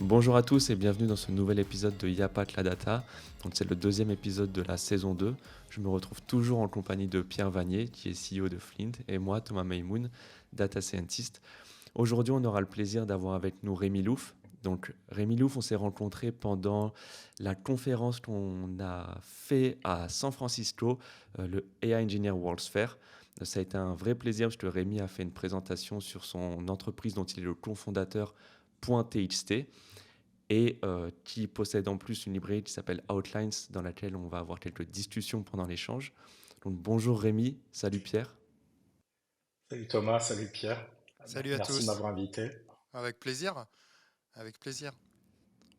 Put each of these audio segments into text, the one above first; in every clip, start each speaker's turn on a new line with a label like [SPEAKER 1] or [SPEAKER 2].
[SPEAKER 1] Bonjour à tous et bienvenue dans ce nouvel épisode de Y'a pas que la data. Donc c'est le deuxième épisode de la saison 2. Je me retrouve toujours en compagnie de Pierre Vanier, qui est CEO de Flint, et moi, Thomas Maymoun, data scientist. Aujourd'hui, on aura le plaisir d'avoir avec nous Rémi Louf. Donc Rémi Louf, on s'est rencontrés pendant la conférence qu'on a fait à San Francisco, le AI Engineer World's Fair. Ça a été un vrai plaisir parce que Rémi a fait une présentation sur son entreprise dont il est le cofondateur, .txt, et qui possède en plus une librairie qui s'appelle Outlines, dans laquelle on va avoir quelques discussions pendant l'échange. Donc bonjour Rémi, salut Pierre.
[SPEAKER 2] Salut Thomas, salut Pierre.
[SPEAKER 3] Salut à
[SPEAKER 2] Merci de
[SPEAKER 3] tous,
[SPEAKER 2] m'avoir invité.
[SPEAKER 3] avec plaisir, avec plaisir.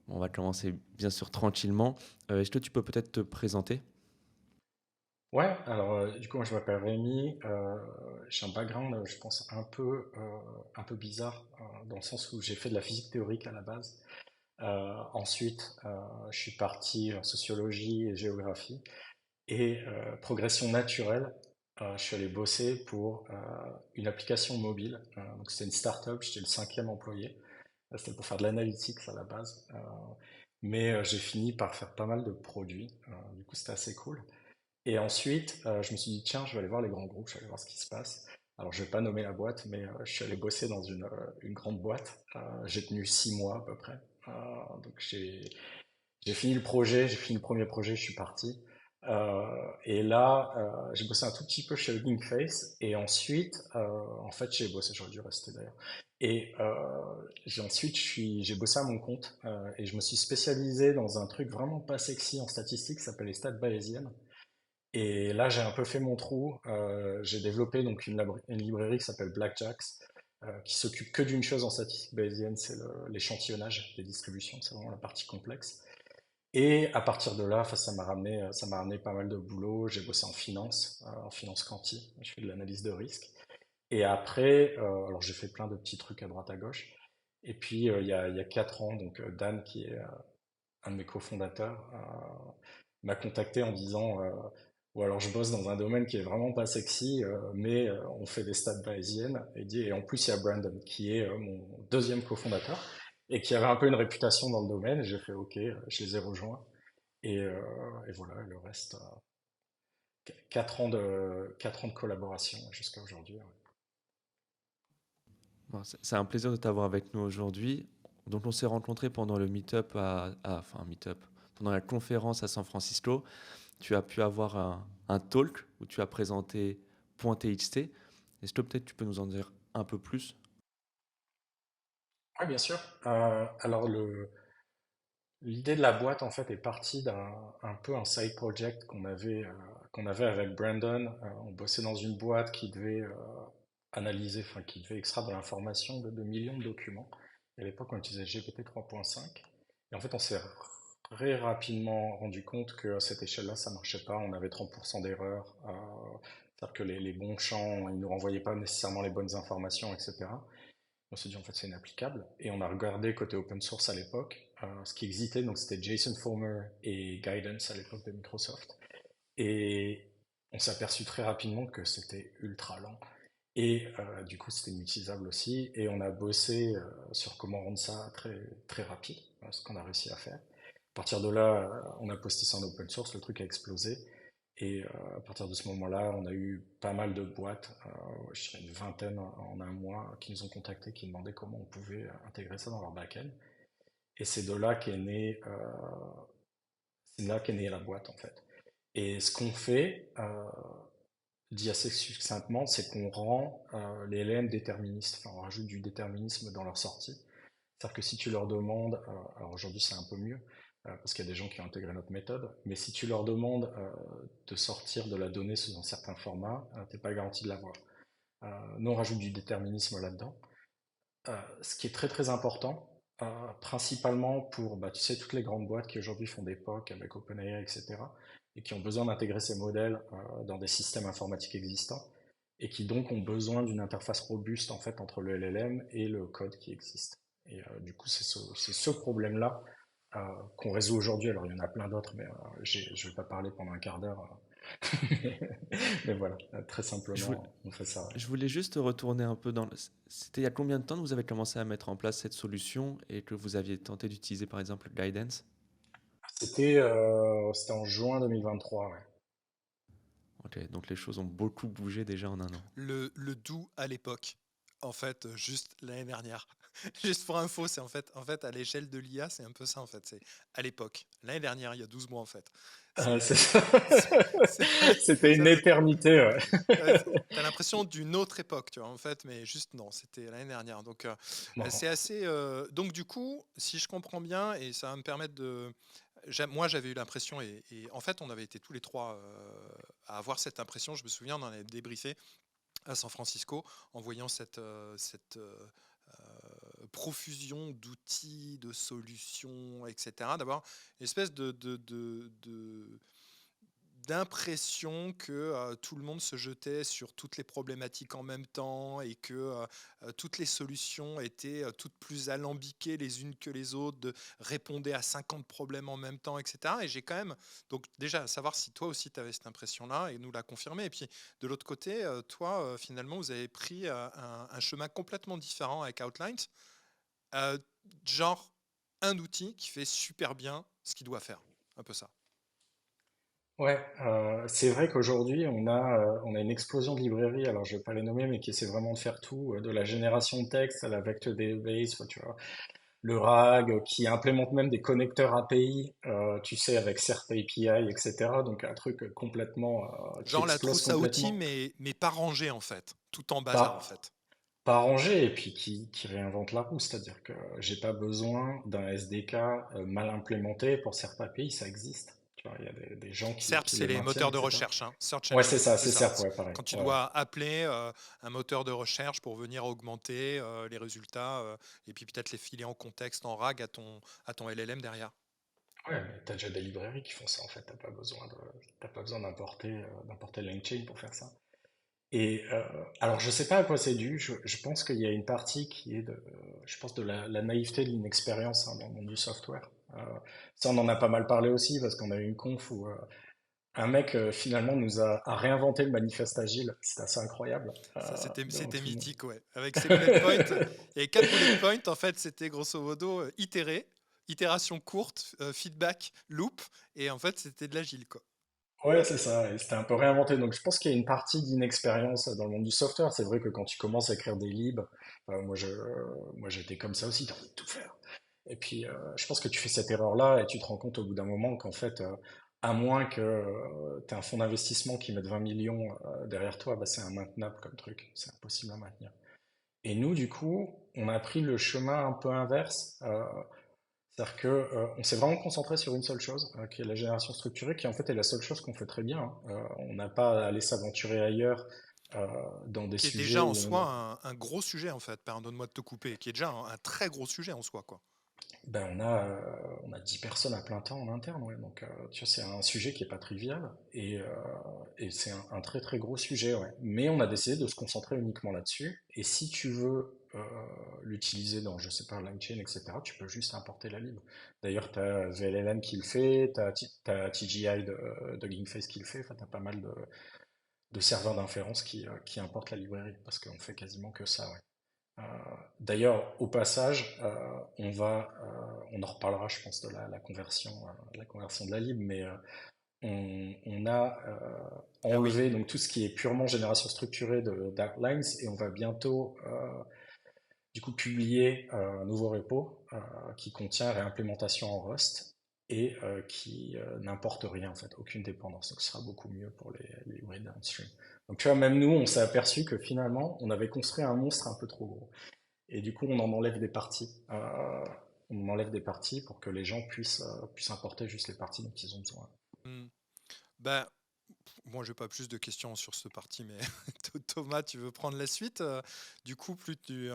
[SPEAKER 1] On va commencer bien sûr tranquillement. Est-ce que tu peux peut-être te présenter?
[SPEAKER 2] Ouais, alors du coup moi je m'appelle Rémi. J'ai un background je pense un peu bizarre dans le sens où j'ai fait de la physique théorique à la base. Ensuite je suis parti en sociologie et géographie et progression naturelle. Je suis allé bosser pour une application mobile. Donc c'était une start-up, j'étais le cinquième employé. C'était pour faire de l'analytics à la base. Mais j'ai fini par faire pas mal de produits. Du coup, c'était assez cool. Et ensuite, je me suis dit, tiens, je vais aller voir les grands groupes, je vais aller voir ce qui se passe. Alors, je vais pas nommer la boîte, mais je suis allé bosser dans une grande boîte. J'ai tenu 6 mois à peu près. Donc, j'ai fini le projet, j'ai fini le premier projet, je suis parti. Et là, j'ai bossé un tout petit peu chez Hugging Face. Et ensuite, en fait, j'ai bossé, j'aurais dû rester d'ailleurs. Et ensuite, j'ai bossé à mon compte et je me suis spécialisé dans un truc vraiment pas sexy en statistique qui s'appelle les stats bayésiennes. Et là, j'ai un peu fait mon trou. J'ai développé donc une librairie qui s'appelle Blackjacks, qui s'occupe que d'une chose en statistique bayésienne, c'est l'échantillonnage des distributions. C'est vraiment la partie complexe. Et à partir de là, enfin, ça m'a ramené pas mal de boulot. J'ai bossé en finance quanti. Je fais de l'analyse de risque. Et après, alors j'ai fait plein de petits trucs à droite à gauche. Et puis il y a 4 ans, donc Dan, qui est un de mes cofondateurs, m'a contacté en disant, ou alors je bosse dans un domaine qui est vraiment pas sexy, mais on fait des stats bayésiennes. Et en plus il y a Brandon, qui est mon deuxième cofondateur et qui avait un peu une réputation dans le domaine. Et j'ai fait OK, je les ai rejoints. Et voilà, le reste, 4 ans de collaboration jusqu'à aujourd'hui. Ouais.
[SPEAKER 1] Bon, c'est un plaisir de t'avoir avec nous aujourd'hui. Donc on s'est rencontrés pendant le meet-up enfin meet-up, pendant la conférence à San Francisco. Tu as pu avoir un talk où tu as présenté .txt. Est-ce que peut-être tu peux nous en dire un peu plus?
[SPEAKER 2] Ouais, bien sûr. Alors l'idée de la boîte en fait est partie d'un un peu un side project qu'on avait avec Brandon. On bossait dans une boîte qui devait analyser, enfin qui devait extraire de l'information de millions de documents. Et à l'époque, on utilisait GPT 3.5. Et en fait, on s'est très rapidement rendu compte que à cette échelle-là, ça marchait pas. On avait 30% d'erreurs. C'est-à-dire que les bons champs, ils nous renvoyaient pas nécessairement les bonnes informations, etc. On s'est dit en fait c'est inapplicable et on a regardé côté open source à l'époque. Ce qui existait donc c'était JSON Former et Guidance à l'époque de Microsoft et on s'est aperçu très rapidement que c'était ultra lent et du coup c'était inutilisable aussi et on a bossé sur comment rendre ça très très rapide, ce qu'on a réussi à faire. À partir de là, on a posté ça en open source, le truc a explosé et à partir de ce moment-là, on a eu pas mal de boîtes, je dirais une vingtaine en un mois, qui nous ont contactés, qui demandaient comment on pouvait intégrer ça dans leur back-end. Et c'est de là qu'est née la boîte en fait. Et ce qu'on fait, dit assez succinctement, c'est qu'on rend les LLM déterministes. Enfin, on rajoute du déterminisme dans leur sortie. C'est-à-dire que si tu leur demandes, alors aujourd'hui c'est un peu mieux, parce qu'il y a des gens qui ont intégré notre méthode, mais si tu leur demandes de sortir de la donnée sous un certain format, t'es pas garanti de l'avoir. Nous on rajoute du déterminisme là-dedans. Ce qui est très très important, principalement pour, bah, tu sais, toutes les grandes boîtes qui aujourd'hui font des POC avec OpenAI, etc., et qui ont besoin d'intégrer ces modèles dans des systèmes informatiques existants, et qui donc ont besoin d'une interface robuste en fait entre le LLM et le code qui existe. Et du coup, c'est ce problème-là qu'on résout aujourd'hui. Alors, il y en a plein d'autres, mais je vais pas parler pendant un quart d'heure. mais, mais voilà, très
[SPEAKER 1] Je voulais,
[SPEAKER 2] simplement, on fait ça. Ouais.
[SPEAKER 1] je voulais juste retourner un peu dans C'était il y a combien de temps que vous avez commencé à mettre en place cette solution et que vous aviez tenté d'utiliser par exemple Guidance?
[SPEAKER 2] C'était en juin 2023. Ouais.
[SPEAKER 1] Ok, donc les choses ont beaucoup bougé déjà en un an.
[SPEAKER 3] Le doux à l'époque, en fait, juste l'année dernière. Juste pour info, c'est en fait, à l'échelle de l'IA, c'est un peu ça, en fait. C'est à l'époque. L'année dernière, il y a 12 mois, en fait.
[SPEAKER 2] C'est
[SPEAKER 3] C'est,
[SPEAKER 2] ça.
[SPEAKER 3] c'est-
[SPEAKER 2] C'était une
[SPEAKER 3] ça,
[SPEAKER 2] éternité. Ouais.
[SPEAKER 3] t'as l'impression d'une autre époque, tu vois, en fait, mais juste non, c'était l'année dernière. Donc, c'est
[SPEAKER 2] Marrant.
[SPEAKER 3] assez. Donc, du coup, si je comprends bien, et ça va me permettre de. Moi, j'avais eu l'impression, et en fait, on avait été tous les trois à avoir cette impression. Je me souviens, on en avait débriefé à San Francisco en voyant cette profusion d'outils, de solutions, etc. D'avoir une espèce d'impression que tout le monde se jetait sur toutes les problématiques en même temps et que toutes les solutions étaient toutes plus alambiquées les unes que les autres, répondaient à 50 problèmes en même temps, etc. Et j'ai quand même, donc déjà, savoir si toi aussi tu avais cette impression-là et nous la confirmer. Et puis de l'autre côté, toi, finalement, vous avez pris un chemin complètement différent avec Outlines, euh, genre un outil qui fait super bien ce qu'il doit faire. Un peu ça.
[SPEAKER 2] Ouais, c'est vrai qu'aujourd'hui, on a une explosion de librairies, alors je vais pas les nommer, mais qui essaient vraiment de faire tout, de la génération de texte à la vector database, enfin, tu vois, le RAG, qui implémente même des connecteurs API, tu sais, avec CERT API, etc. Donc un truc complètement, qui
[SPEAKER 3] Genre la
[SPEAKER 2] explose
[SPEAKER 3] trousse à outils,
[SPEAKER 2] complètement.
[SPEAKER 3] mais pas rangée en fait, tout en bazar en
[SPEAKER 2] Pas,
[SPEAKER 3] fait.
[SPEAKER 2] pas rangé, et puis qui réinvente la roue, c'est-à-dire que j'ai pas besoin d'un SDK mal implémenté pour CERT API, ça existe. Tu vois, il y a des gens
[SPEAKER 3] SERP,
[SPEAKER 2] qui
[SPEAKER 3] c'est
[SPEAKER 2] les
[SPEAKER 3] les
[SPEAKER 2] maintiennent,
[SPEAKER 3] moteurs de
[SPEAKER 2] etc.
[SPEAKER 3] recherche, hein, Search
[SPEAKER 2] Ouais,
[SPEAKER 3] Engine, c'est
[SPEAKER 2] c'est
[SPEAKER 3] ça.
[SPEAKER 2] CERT, ouais, pareil.
[SPEAKER 3] Quand tu
[SPEAKER 2] Ouais, ouais.
[SPEAKER 3] dois appeler un moteur de recherche pour venir augmenter les résultats et puis peut-être les filer en contexte, en RAG à ton LLM derrière.
[SPEAKER 2] Ouais, mais t'as déjà des librairies qui font ça en fait. T'as pas besoin d'importer LangChain pour faire ça. Et alors, je sais pas à quoi c'est dû. Je pense qu'il y a une partie qui est je pense de la naïveté, de l'inexpérience hein, dans le monde du software. Ça, on en a pas mal parlé aussi parce qu'on a eu une conf où un mec finalement a réinventé le manifeste agile. C'est assez incroyable
[SPEAKER 3] Ça,
[SPEAKER 2] devant
[SPEAKER 3] c'était
[SPEAKER 2] tout le monde.
[SPEAKER 3] mythique, ouais. Avec ses bullet points, et 4 bullet points, en fait, c'était grosso modo itérer, itération courte, feedback, loop, et en fait, c'était de l'agile, quoi.
[SPEAKER 2] Ouais, c'est ça, et c'était un peu réinventé. Donc je pense qu'il y a une partie d'inexpérience dans le monde du software. C'est vrai que quand tu commences à écrire des libs, moi j'étais comme ça aussi, t'as envie de tout faire. Et puis je pense que tu fais cette erreur-là et tu te rends compte au bout d'un moment qu'en fait, à moins que tu aies un fonds d'investissement qui mette 20 millions derrière toi, bah, c'est immaintenable comme truc. C'est impossible à maintenir. Et nous, du coup, on a pris le chemin un peu inverse. C'est-à-dire que on s'est vraiment concentré sur une seule chose, qui est la génération structurée, qui en fait est la seule chose qu'on fait très bien. Hein. On n'a pas à aller s'aventurer ailleurs euh, dans des
[SPEAKER 3] Qui est
[SPEAKER 2] sujets
[SPEAKER 3] déjà en
[SPEAKER 2] où on,
[SPEAKER 3] soi un gros sujet, en fait. Pardonne-moi de te couper, qui est déjà un très gros sujet en soi, quoi.
[SPEAKER 2] on a 10 personnes à plein temps en interne. Ouais. Donc, tu vois, c'est un sujet qui est pas trivial et c'est un très très gros sujet. Ouais. Mais on a décidé de se concentrer uniquement là-dessus. Et si tu veux l'utiliser dans, je sais pas, LangChain, etc., tu peux juste importer la lib. D'ailleurs, tu as VLLM qui le fait, tu as, TGI de Gingface qui le fait. Enfin, tu as pas mal de serveurs d'inférence qui importent la librairie parce qu'on fait quasiment que ça. Ouais. Euh, D'ailleurs, au passage, on en reparlera, je pense, de la conversion de la lib, mais on a
[SPEAKER 3] Ah oui.
[SPEAKER 2] enlevé donc tout ce qui est purement génération structurée de Darklines et on va bientôt du coup publier un nouveau repo qui contient réimplémentation en Rust et qui n'importe rien en fait, aucune dépendance. Donc ce sera beaucoup mieux pour les librairies downstream. Donc tu vois, même nous, on s'est aperçu que finalement, on avait construit un monstre un peu trop gros. Et du coup, on en enlève des parties. On en enlève des parties pour que les gens puissent importer juste les parties dont ils ont besoin.
[SPEAKER 3] Hmm. Ben, moi, j'ai pas plus de questions sur ce parti, mais Thomas, tu veux prendre la suite? Du coup, plus du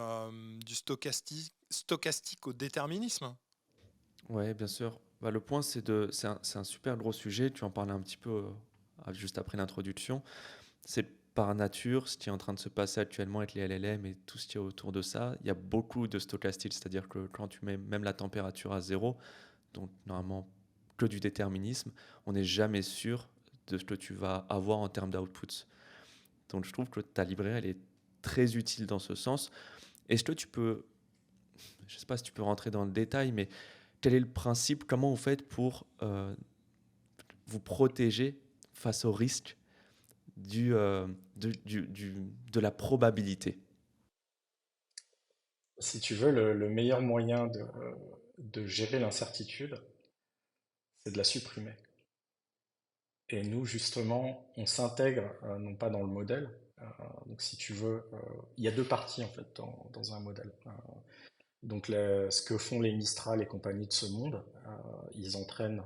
[SPEAKER 3] stochastique au déterminisme.
[SPEAKER 1] Ouais, bien sûr. Bah, le point, c'est un super gros sujet. Tu en parlais un petit peu juste après l'introduction. C'est par nature ce qui est en train de se passer actuellement avec les LLM et tout ce qui est autour de ça. Il y a beaucoup de stochastique, c'est-à-dire que quand tu mets même la température à zéro, donc normalement que du déterminisme, on n'est jamais sûr de ce que tu vas avoir en termes d'outputs. Donc je trouve que ta librairie, elle est très utile dans ce sens. Est-ce que tu peux, je ne sais pas si tu peux rentrer dans le détail, mais quel est le principe, comment vous faites pour vous protéger face au risque du, de la probabilité?
[SPEAKER 2] Si tu veux, le meilleur moyen de gérer l'incertitude, c'est de la supprimer. Et nous, justement, on s'intègre non pas dans le modèle. Donc, si tu veux, il y a deux parties en fait dans un modèle. Donc, ce que font les Mistral et compagnie de ce monde, ils entraînent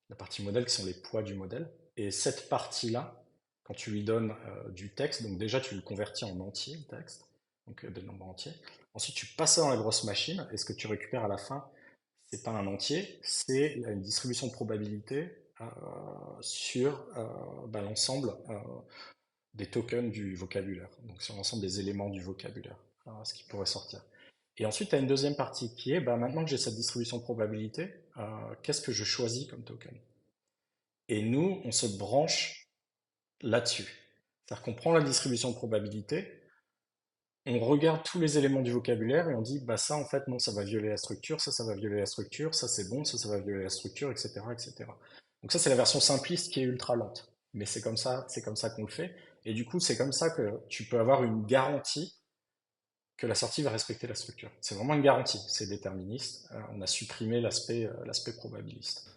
[SPEAKER 2] la partie modèle qui sont les poids du modèle. Et cette partie-là, quand tu lui donnes du texte, donc déjà tu le convertis en entier, le texte, donc des nombres entiers. Ensuite, tu passes ça dans la grosse machine, et ce que tu récupères à la fin, c'est pas un entier, c'est une distribution de probabilité sur l'ensemble des tokens du vocabulaire, donc sur l'ensemble des éléments du vocabulaire, ce qui pourrait sortir. Et ensuite, tu as une deuxième partie qui est, maintenant que j'ai cette distribution de probabilité, qu'est-ce que je choisis comme token? Et nous, on se branche là-dessus. C'est-à-dire qu'on prend la distribution de probabilité, on regarde tous les éléments du vocabulaire et on dit, bah ça, en fait, non, ça va violer la structure, ça va violer la structure, ça c'est bon, ça va violer la structure, etc., etc. Donc ça, c'est la version simpliste qui est ultra lente. Mais c'est comme ça qu'on le fait. Et du coup, c'est comme ça que tu peux avoir une garantie que la sortie va respecter la structure. C'est vraiment une garantie, c'est déterministe. On a supprimé l'aspect probabiliste.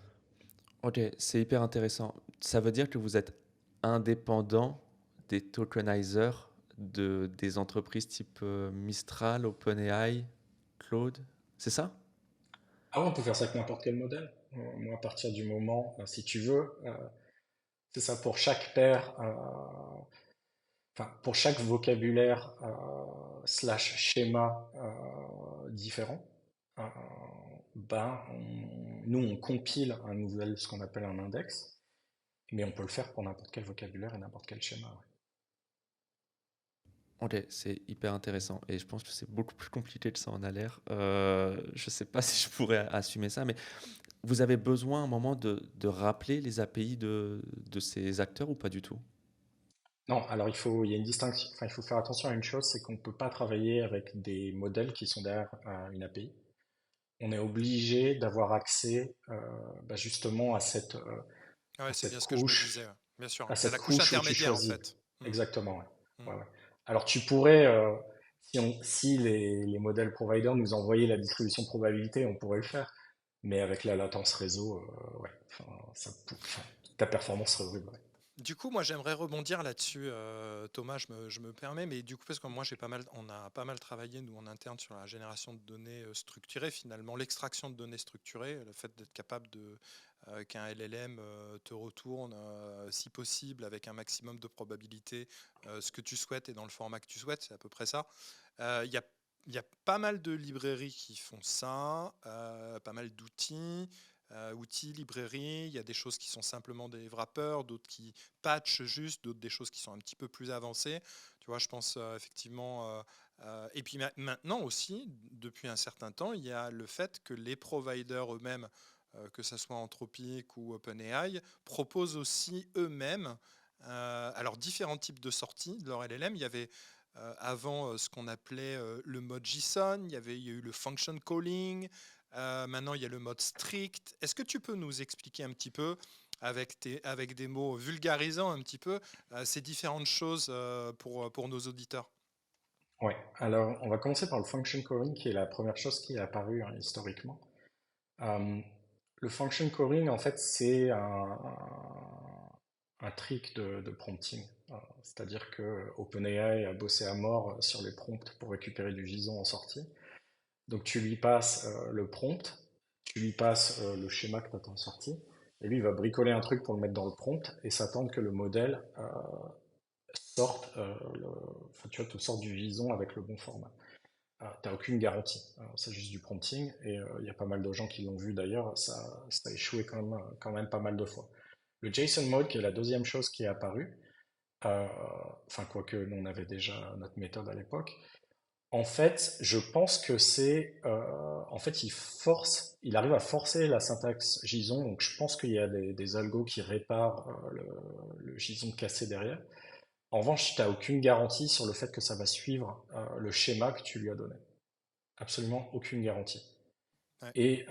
[SPEAKER 1] Ok, c'est hyper intéressant. Ça veut dire que vous êtes indépendant des tokenizers des entreprises type Mistral, OpenAI, Claude, c'est ça?
[SPEAKER 2] Ah ouais, on peut faire ça avec n'importe quel modèle. Moi, à partir du moment, si tu veux, c'est ça pour chaque paire, enfin pour chaque vocabulaire slash schéma différent, euh, nous on compile un nouvel, ce qu'on appelle un index, mais on peut le faire pour n'importe quel vocabulaire et n'importe quel schéma. Ouais.
[SPEAKER 1] Ok, c'est hyper intéressant et je pense que c'est beaucoup plus compliqué que ça en a l'air. Je ne sais pas si je pourrais assumer ça, mais vous avez besoin à un moment de rappeler les API de ces acteurs ou pas du tout?
[SPEAKER 2] Non, alors il y a une distinction, enfin il faut faire attention à une chose, c'est qu'on ne peut pas travailler avec des modèles qui sont derrière une API. On est obligé d'avoir accès justement
[SPEAKER 3] Ah ouais,
[SPEAKER 2] à
[SPEAKER 3] c'est bien
[SPEAKER 2] cette
[SPEAKER 3] ce que je me disais, ouais. Bien sûr.
[SPEAKER 2] à
[SPEAKER 3] C'est
[SPEAKER 2] cette
[SPEAKER 3] la couche
[SPEAKER 2] couche où tu
[SPEAKER 3] intermédiaire en
[SPEAKER 2] choisis.
[SPEAKER 3] fait. Hmm,
[SPEAKER 2] Exactement, ouais.
[SPEAKER 3] hmm.
[SPEAKER 2] Ouais, ouais. Alors tu pourrais, si les modèles providers nous envoyaient la distribution de probabilité, on pourrait le faire, mais avec la latence réseau, ouais, enfin, enfin, ta performance serait horrible. Ouais.
[SPEAKER 3] Du coup, moi, j'aimerais rebondir là-dessus, Thomas, je me permets, mais du coup, parce que moi, on a pas mal travaillé, nous, en interne, sur la génération de données structurées, finalement, l'extraction de données structurées, le fait d'être capable qu'un LLM te retourne, si possible, avec un maximum de probabilité, ce que tu souhaites et dans le format que tu souhaites, c'est à peu près ça. Il y a, il y a pas mal de librairies qui font ça, pas mal d'outils. Outils, librairies, il y a des choses qui sont simplement des wrappers, d'autres qui patchent juste, d'autres des choses qui sont un petit peu plus avancées. Tu vois, je pense effectivement. Et puis maintenant aussi, depuis un certain temps, il y a le fait que les providers eux-mêmes, que ce soit Anthropic ou OpenAI, proposent aussi eux-mêmes alors différents types de sorties de leur LLM. Il y avait avant ce qu'on appelait le mode JSON, il y a eu le function calling, maintenant il y a le mode strict. Est-ce que tu peux nous expliquer un petit peu, avec des mots vulgarisants un petit peu, ces différentes choses pour nos auditeurs?
[SPEAKER 2] Ouais. Alors, on va commencer par le function calling, qui est la première chose qui est apparue historiquement. Euh, le function calling, en fait, c'est un trick de prompting. C'est-à-dire que OpenAI a bossé à mort sur les prompts pour récupérer du JSON en sortie. Donc tu lui passes le prompt, tu lui passes le schéma que tu attends en sortie, et lui il va bricoler un truc pour le mettre dans le prompt et s'attendre que le modèle sorte, enfin, tu vois, te sorte du JSON avec le bon format. T'as aucune garantie, c'est juste du prompting et il y a pas mal de gens qui l'ont vu d'ailleurs, ça a échoué quand même pas mal de fois. Le JSON mode, qui est la deuxième chose qui est apparue, enfin quoique nous on avait déjà notre méthode à l'époque, En fait, je pense que en fait, il arrive à forcer la syntaxe JSON. Donc, je pense qu'il y a des algos qui réparent le JSON cassé derrière. En revanche, tu n'as aucune garantie sur le fait que ça va suivre le schéma que tu lui as donné. Absolument aucune garantie.
[SPEAKER 3] Ouais.
[SPEAKER 2] Et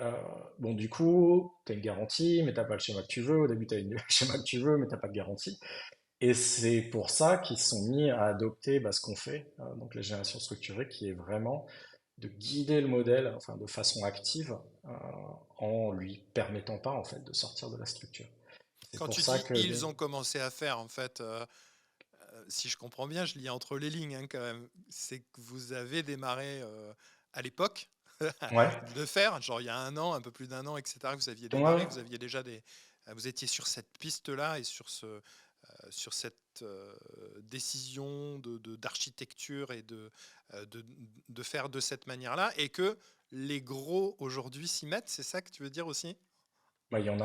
[SPEAKER 2] bon, du coup, tu as une garantie, mais t'as pas le schéma que tu veux. Au début, tu as le schéma que tu veux, mais t'as pas de garantie. Et c'est pour ça qu'ils se sont mis à adopter ce qu'on fait, donc la génération structurée, qui est vraiment de guider le modèle, enfin de façon active, en lui permettant pas en fait de sortir de la structure. C'est
[SPEAKER 3] Quand
[SPEAKER 2] pour
[SPEAKER 3] tu
[SPEAKER 2] ça
[SPEAKER 3] dis
[SPEAKER 2] que
[SPEAKER 3] ils ont commencé à faire, en fait, si je comprends bien, je lis entre les lignes hein, quand même, c'est que vous avez démarré à l'époque
[SPEAKER 2] ouais,
[SPEAKER 3] de le faire, genre il y a un an, un peu plus d'un an, etc. Vous aviez démarré,
[SPEAKER 2] ouais,
[SPEAKER 3] vous aviez déjà vous étiez sur cette piste-là et sur cette décision d'architecture et de faire de cette manière-là, et que les gros aujourd'hui s'y mettent, c'est ça que tu veux dire aussi?
[SPEAKER 2] bah, il y en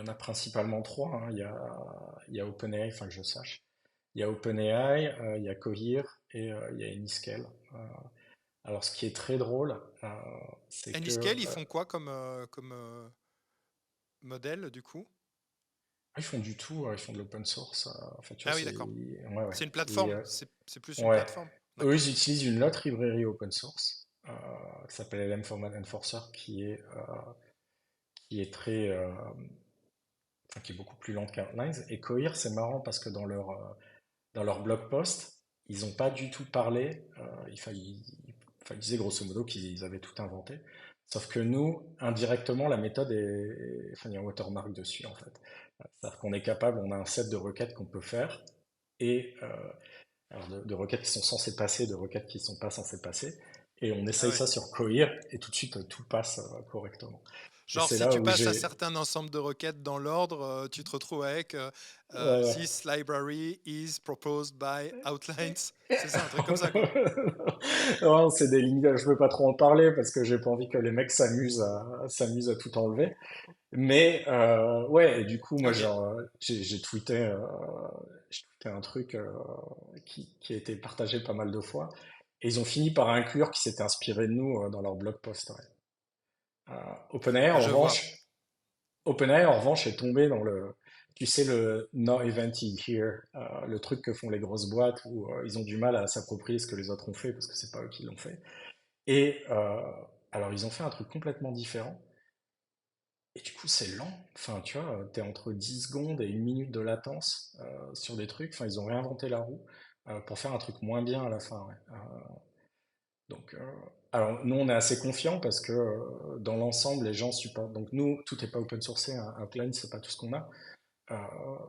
[SPEAKER 2] a principalement trois, hein. Il y a OpenAI, enfin que je sache. Il y a OpenAI, il y a Cohere et il y a Anyscale. Euh, alors, ce qui est très drôle, c'est que
[SPEAKER 3] Anyscale, ils font quoi comme modèle du coup?
[SPEAKER 2] ils font du tout, ils font de l'open source. En fait, tu vois,
[SPEAKER 3] Ah oui, d'accord.
[SPEAKER 2] ouais, ouais.
[SPEAKER 3] C'est une
[SPEAKER 2] Et,
[SPEAKER 3] plateforme, c'est plus une
[SPEAKER 2] ouais.
[SPEAKER 3] plateforme.
[SPEAKER 2] Eux,
[SPEAKER 3] D'accord.
[SPEAKER 2] ils utilisent une autre librairie open source qui s'appelle LM Format Enforcer, qui est très, enfin, qui est beaucoup plus lente qu'Outlines. Et Cohere, c'est marrant parce que dans leur blog post, ils n'ont pas du tout parlé. Ils disaient grosso modo qu'ils avaient tout inventé. Sauf que nous, indirectement, la méthode enfin, il y a un watermark dessus, en fait. C'est-à-dire qu'on est capable, on a un set de requêtes qu'on peut faire, et alors de requêtes qui sont censées passer, de requêtes qui ne sont pas censées passer, et on
[SPEAKER 3] Ah
[SPEAKER 2] essaye
[SPEAKER 3] ouais.
[SPEAKER 2] ça sur Cohere, et tout de suite, tout passe correctement. Et
[SPEAKER 3] Genre,
[SPEAKER 2] c'est
[SPEAKER 3] si
[SPEAKER 2] là
[SPEAKER 3] tu
[SPEAKER 2] où
[SPEAKER 3] passes un
[SPEAKER 2] j'ai...
[SPEAKER 3] certain ensemble de requêtes dans l'ordre, tu te retrouves avec
[SPEAKER 2] Ouais, ouais.
[SPEAKER 3] This library is proposed by Outlines. C'est ça, un truc comme ça, quoi.
[SPEAKER 2] Non, c'est des lignes, je veux pas trop en parler parce que j'ai pas envie que les mecs s'amusent à tout enlever. Mais ouais, et du coup, moi,
[SPEAKER 3] Ok.
[SPEAKER 2] genre, j'ai tweeté un truc qui a été partagé pas mal de fois. Et ils ont fini par inclure qu'ils s'étaient inspirés de nous dans leur blog post. Ouais. OpenAI, en
[SPEAKER 3] Je vois.
[SPEAKER 2] revanche, OpenAI, en revanche, est tombé dans tu sais, le no invented here, le truc que font les grosses boîtes où ils ont du mal à s'approprier ce que les autres ont fait parce que c'est pas eux qui l'ont fait. Et alors, ils ont fait un truc complètement différent. Et du coup, c'est lent. Enfin, tu vois, t'es entre 10 secondes et 1 minute de latence sur des trucs. Enfin, ils ont réinventé la roue pour faire un truc moins bien à la fin. Ouais. Donc, alors, nous, on est assez confiants parce que dans l'ensemble, les gens supportent. Donc, nous, tout n'est pas open sourcé. Un client, c'est pas tout ce qu'on a. Euh,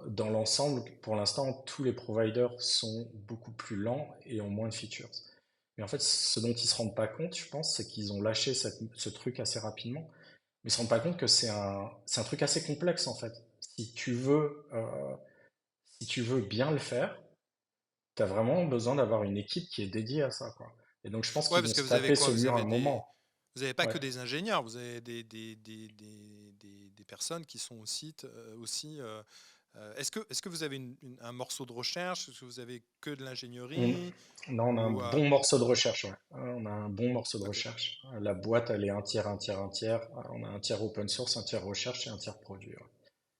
[SPEAKER 2] dans l'ensemble, pour l'instant, tous les providers sont beaucoup plus lents et ont moins de features. Mais en fait, ce dont ils se rendent pas compte, je pense, c'est qu'ils ont lâché ce truc assez rapidement. Mais ils se rendent pas compte que c'est un truc assez complexe, en fait. Si tu veux, euh, si tu veux bien le faire, tu as vraiment besoin d'avoir une équipe qui est dédiée à ça, quoi. Et donc, je pense
[SPEAKER 3] Ouais,
[SPEAKER 2] qu'ils vont
[SPEAKER 3] parce que
[SPEAKER 2] se
[SPEAKER 3] vous avez
[SPEAKER 2] taper
[SPEAKER 3] quoi?
[SPEAKER 2] ce mur à un moment.
[SPEAKER 3] Vous avez pas
[SPEAKER 2] Ouais.
[SPEAKER 3] que des ingénieurs, vous avez des personnes qui sont aussi. Est-ce que vous avez un morceau de recherche? Est-ce que vous avez que de
[SPEAKER 2] On,
[SPEAKER 3] l'ingénierie?
[SPEAKER 2] non, on a un
[SPEAKER 3] Ou
[SPEAKER 2] bon morceau de recherche, ouais. On a un bon morceau de
[SPEAKER 3] ok.
[SPEAKER 2] recherche. La boîte, elle est un tiers, un tiers, un tiers. On a un tiers open source, un tiers recherche et un tiers produit. Ouais.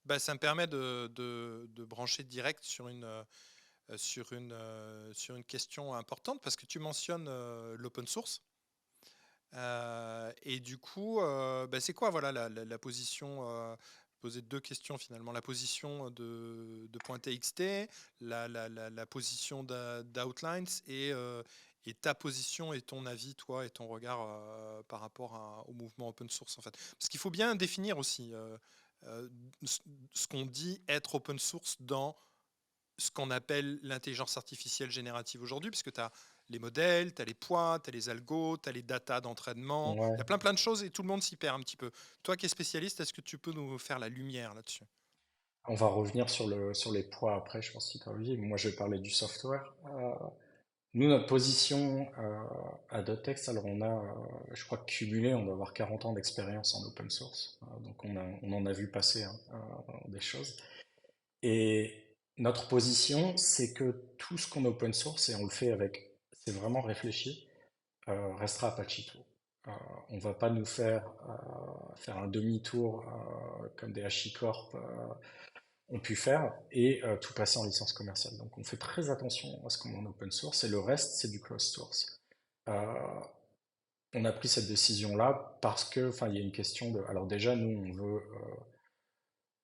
[SPEAKER 3] Bah, ça me permet de brancher direct sur une question importante parce que tu mentionnes l'open source. Et du coup, bah, c'est quoi voilà, la position poser deux questions finalement. La position de .txt, la position d'Outlines et ta position et ton avis, toi, et ton regard par rapport au mouvement open source en fait. Parce qu'il faut bien définir aussi euh, ce ce qu'on dit être open source dans ce qu'on appelle l'intelligence artificielle générative aujourd'hui, puisque tu as les modèles, tu as les poids, tu as les algos, tu as les datas d'entraînement, il y
[SPEAKER 2] Ouais.
[SPEAKER 3] a plein de choses et tout le monde s'y perd un petit peu. Toi qui es spécialiste, est-ce que tu peux nous faire la lumière là-dessus?
[SPEAKER 2] On va revenir sur les poids après, je pense, si tu as envie. Moi, je vais parler du software. Nous, notre position à Dotex, alors je crois que cumulé, on doit avoir 40 ans d'expérience en open source. Donc, on en a vu passer hein, des choses. Et notre position, c'est que tout ce qu'on open source, et on le fait avec, c'est vraiment réfléchi, restera Apache Euh, on va pas nous faire un demi-tour comme des HashiCorp ont pu faire et tout passer en licence commerciale. Donc on fait très attention à ce qu'on met en open source et le reste c'est du closed source. Euh, on a pris cette décision-là parce que, enfin, il y a une question de. Alors déjà, nous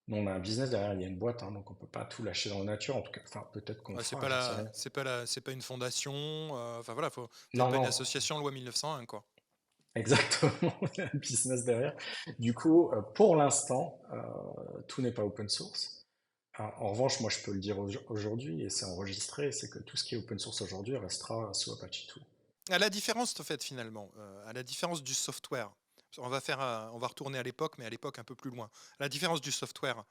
[SPEAKER 2] on a un business derrière, il y a une boîte, hein, donc on peut pas tout lâcher dans la nature. En tout cas, enfin, peut-être qu'on le
[SPEAKER 3] Ouais,
[SPEAKER 2] fera, j'en sais rien.
[SPEAKER 3] c'est pas une fondation. Enfin voilà, vous n'êtes
[SPEAKER 2] Non,
[SPEAKER 3] pas une
[SPEAKER 2] non,
[SPEAKER 3] association loi 1901, quoi.
[SPEAKER 2] exactement, il y a un business derrière. Du coup, pour l'instant, tout n'est pas open source. En revanche, moi, je peux le dire aujourd'hui, et c'est enregistré, c'est que tout ce qui est open source aujourd'hui restera sous Apache Tool.
[SPEAKER 3] À la différence, en fait, finalement, à la différence du software, on va retourner à l'époque, mais à l'époque un peu plus loin. À la différence du software,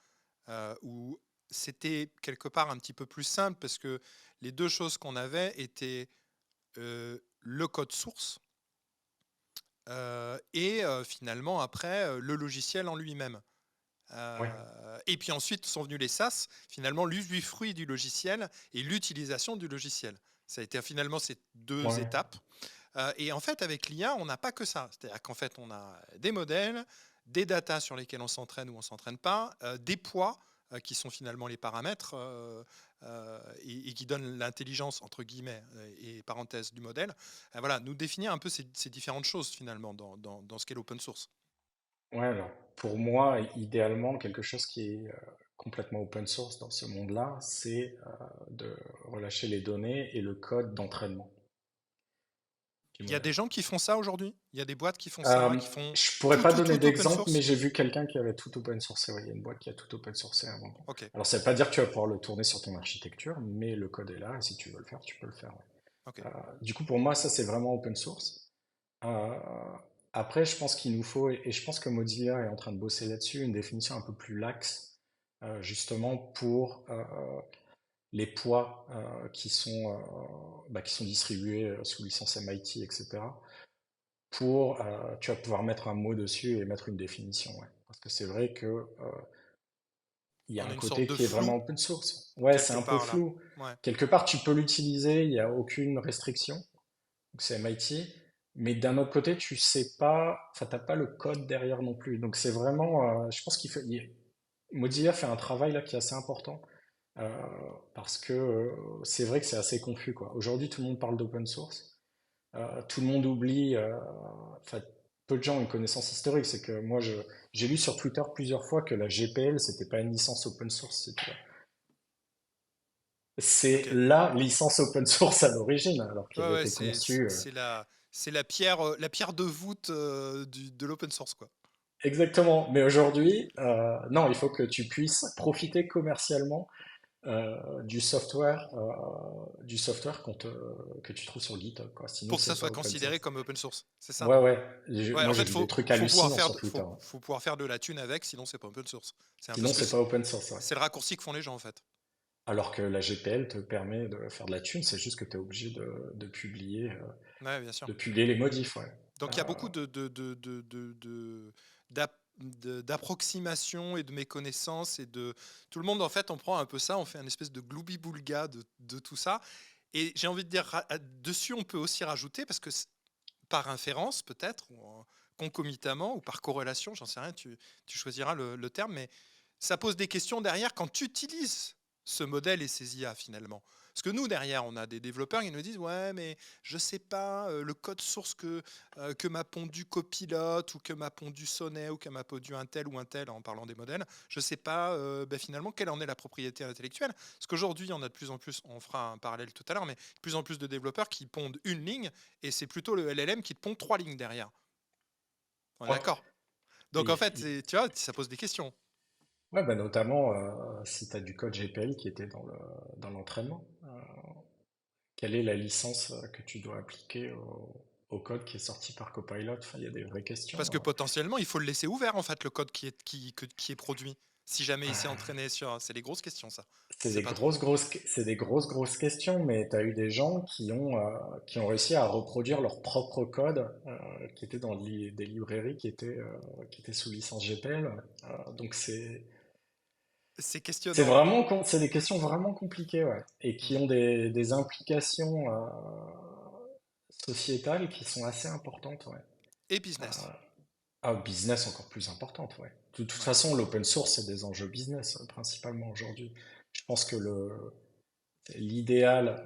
[SPEAKER 3] où c'était quelque part un petit peu plus simple, parce que les deux choses qu'on avait étaient le code source et finalement après le logiciel en lui-même.
[SPEAKER 2] Ouais,
[SPEAKER 3] Et puis ensuite sont venus les SaaS, finalement l'usufruit du logiciel et l'utilisation du logiciel. Ça a été finalement ces deux
[SPEAKER 2] ouais,
[SPEAKER 3] étapes. Et en fait, avec l'IA, on n'a pas que ça. C'est-à-dire qu'en fait, on a des modèles, des datas sur lesquels on s'entraîne ou on ne s'entraîne pas, des poids qui sont finalement les paramètres et qui donnent l'intelligence, entre guillemets, et parenthèses du modèle. Voilà, nous définir un peu ces différentes choses finalement dans ce qu'est l'open source.
[SPEAKER 2] ouais. Alors, pour moi, idéalement, quelque chose qui est complètement open source dans ce monde-là, c'est de relâcher les données et le code d'entraînement du
[SPEAKER 3] Il y a des
[SPEAKER 2] modèle.
[SPEAKER 3] gens qui font ça aujourd'hui. Il y a des boîtes qui font ça,
[SPEAKER 2] Euh,
[SPEAKER 3] qui font
[SPEAKER 2] je pourrais pas donner
[SPEAKER 3] tout open
[SPEAKER 2] d'exemple, mais
[SPEAKER 3] source.
[SPEAKER 2] j'ai vu quelqu'un qui avait tout open sourcé. Ouais, il y a une boîte qui a tout open sourcé avant.
[SPEAKER 3] Ok,
[SPEAKER 2] Alors, ça veut pas dire que tu vas pouvoir le tourner sur ton architecture, mais le code est là, et si tu veux le faire, tu peux le faire.
[SPEAKER 3] ok.
[SPEAKER 2] Ouais. Du coup, pour moi, ça, c'est vraiment open source. Euh, Après, je pense qu'il nous faut, et je pense que Mozilla est en train de bosser là-dessus, une définition un peu plus laxe, justement pour les poids qui sont distribués sous licence MIT, etc. Tu vas pouvoir mettre un mot dessus et mettre une définition. Ouais. Parce que c'est vrai que il y a
[SPEAKER 3] On a
[SPEAKER 2] un
[SPEAKER 3] une sorte
[SPEAKER 2] côté
[SPEAKER 3] de
[SPEAKER 2] qui est
[SPEAKER 3] flou
[SPEAKER 2] vraiment open source. Ouais, c'est
[SPEAKER 3] quelque
[SPEAKER 2] un peu
[SPEAKER 3] part là.
[SPEAKER 2] flou.
[SPEAKER 3] Ouais.
[SPEAKER 2] Quelque part, tu peux l'utiliser, il n'y a aucune restriction. Donc c'est MIT. Mais d'un autre côté, tu sais pas, enfin, t'as pas le code derrière non plus. Donc c'est vraiment, je pense Mozilla fait un travail là qui est assez important euh, parce que c'est vrai que c'est assez confus quoi. Aujourd'hui, tout le monde parle d'open source. Tout le monde oublie, enfin, peu de gens ont une connaissance historique. C'est que moi, j'ai lu sur Twitter plusieurs fois que la GPL, c'était pas une licence open source, si tu vois. C'est
[SPEAKER 3] Ok.
[SPEAKER 2] la licence open source à l'origine, alors qu'elle
[SPEAKER 3] Ouais,
[SPEAKER 2] a
[SPEAKER 3] ouais,
[SPEAKER 2] été conçue.
[SPEAKER 3] c'est la pierre de voûte de l'open source, quoi.
[SPEAKER 2] Exactement. Mais aujourd'hui, non, il faut que tu puisses profiter commercialement du software que tu trouves sur GitHub, quoi. Sinon,
[SPEAKER 3] Pour que ça
[SPEAKER 2] c'est pas
[SPEAKER 3] soit
[SPEAKER 2] open
[SPEAKER 3] considéré
[SPEAKER 2] source.
[SPEAKER 3] comme open source, c'est ça?
[SPEAKER 2] Ouais, ouais.
[SPEAKER 3] Ouais,
[SPEAKER 2] Moi,
[SPEAKER 3] en
[SPEAKER 2] j'ai
[SPEAKER 3] fait,
[SPEAKER 2] vu des trucs hallucinants sur Twitter.
[SPEAKER 3] faut pouvoir faire de la thune avec, sinon c'est pas open source. C'est un peu
[SPEAKER 2] Sinon,
[SPEAKER 3] ce que
[SPEAKER 2] c'est pas open source, ouais.
[SPEAKER 3] c'est le raccourci que font les gens, en fait.
[SPEAKER 2] Alors que la GPL te permet de faire de la thune, c'est juste que tu es obligé
[SPEAKER 3] Ouais, bien sûr.
[SPEAKER 2] de publier les modifs, ouais.
[SPEAKER 3] Donc il y a beaucoup d'approximations et de méconnaissances et de tout le monde en fait on prend un peu ça, on fait un espèce de gloubi-boulga de tout ça et j'ai envie de dire dessus on peut aussi rajouter parce que par inférence peut-être ou concomitamment ou par corrélation, j'en sais rien, tu choisiras le terme, mais ça pose des questions derrière quand tu utilises ce modèle et ces IA finalement. Parce que nous, derrière, on a des développeurs qui nous disent ouais, mais je sais pas, le code source que m'a pondu Copilot ou que m'a pondu Sonnet ou que m'a pondu un tel en parlant des modèles, je sais pas finalement quelle en est la propriété intellectuelle. Parce qu'aujourd'hui, on a de plus en plus, on fera un parallèle tout à l'heure, mais de plus en plus de développeurs qui pondent une ligne et c'est plutôt le LLM qui te pond trois lignes derrière. On est
[SPEAKER 2] Ouais.
[SPEAKER 3] d'accord. Donc
[SPEAKER 2] Et,
[SPEAKER 3] en fait, tu vois, ça pose des questions.
[SPEAKER 2] ouais, bah notamment si tu as du code GPL qui était dans l'entraînement, quelle est la licence que tu dois appliquer au code qui est sorti par Copilot? Enfin, il y a des vraies questions.
[SPEAKER 3] Parce que potentiellement, il faut le laisser ouvert, en fait, le code qui est produit. Si jamais il s'est entraîné sur. C'est les grosses questions, ça.
[SPEAKER 2] C'est
[SPEAKER 3] C'est
[SPEAKER 2] des
[SPEAKER 3] pas trop.
[SPEAKER 2] c'est des grosses questions, mais tu as eu des gens qui ont réussi à reproduire leur propre code qui était dans des librairies qui étaient sous licence GPL. Donc
[SPEAKER 3] C'est
[SPEAKER 2] c'est
[SPEAKER 3] questionnant.
[SPEAKER 2] vraiment, c'est des questions vraiment compliquées, ouais, et
[SPEAKER 3] Mm.
[SPEAKER 2] qui ont des implications sociétales qui sont assez importantes, ouais.
[SPEAKER 3] Et
[SPEAKER 2] Euh,
[SPEAKER 3] business.
[SPEAKER 2] business encore plus importantes, ouais. De toute
[SPEAKER 3] Ouais.
[SPEAKER 2] façon, l'open source, c'est des enjeux business, principalement aujourd'hui. Je pense que l'idéal,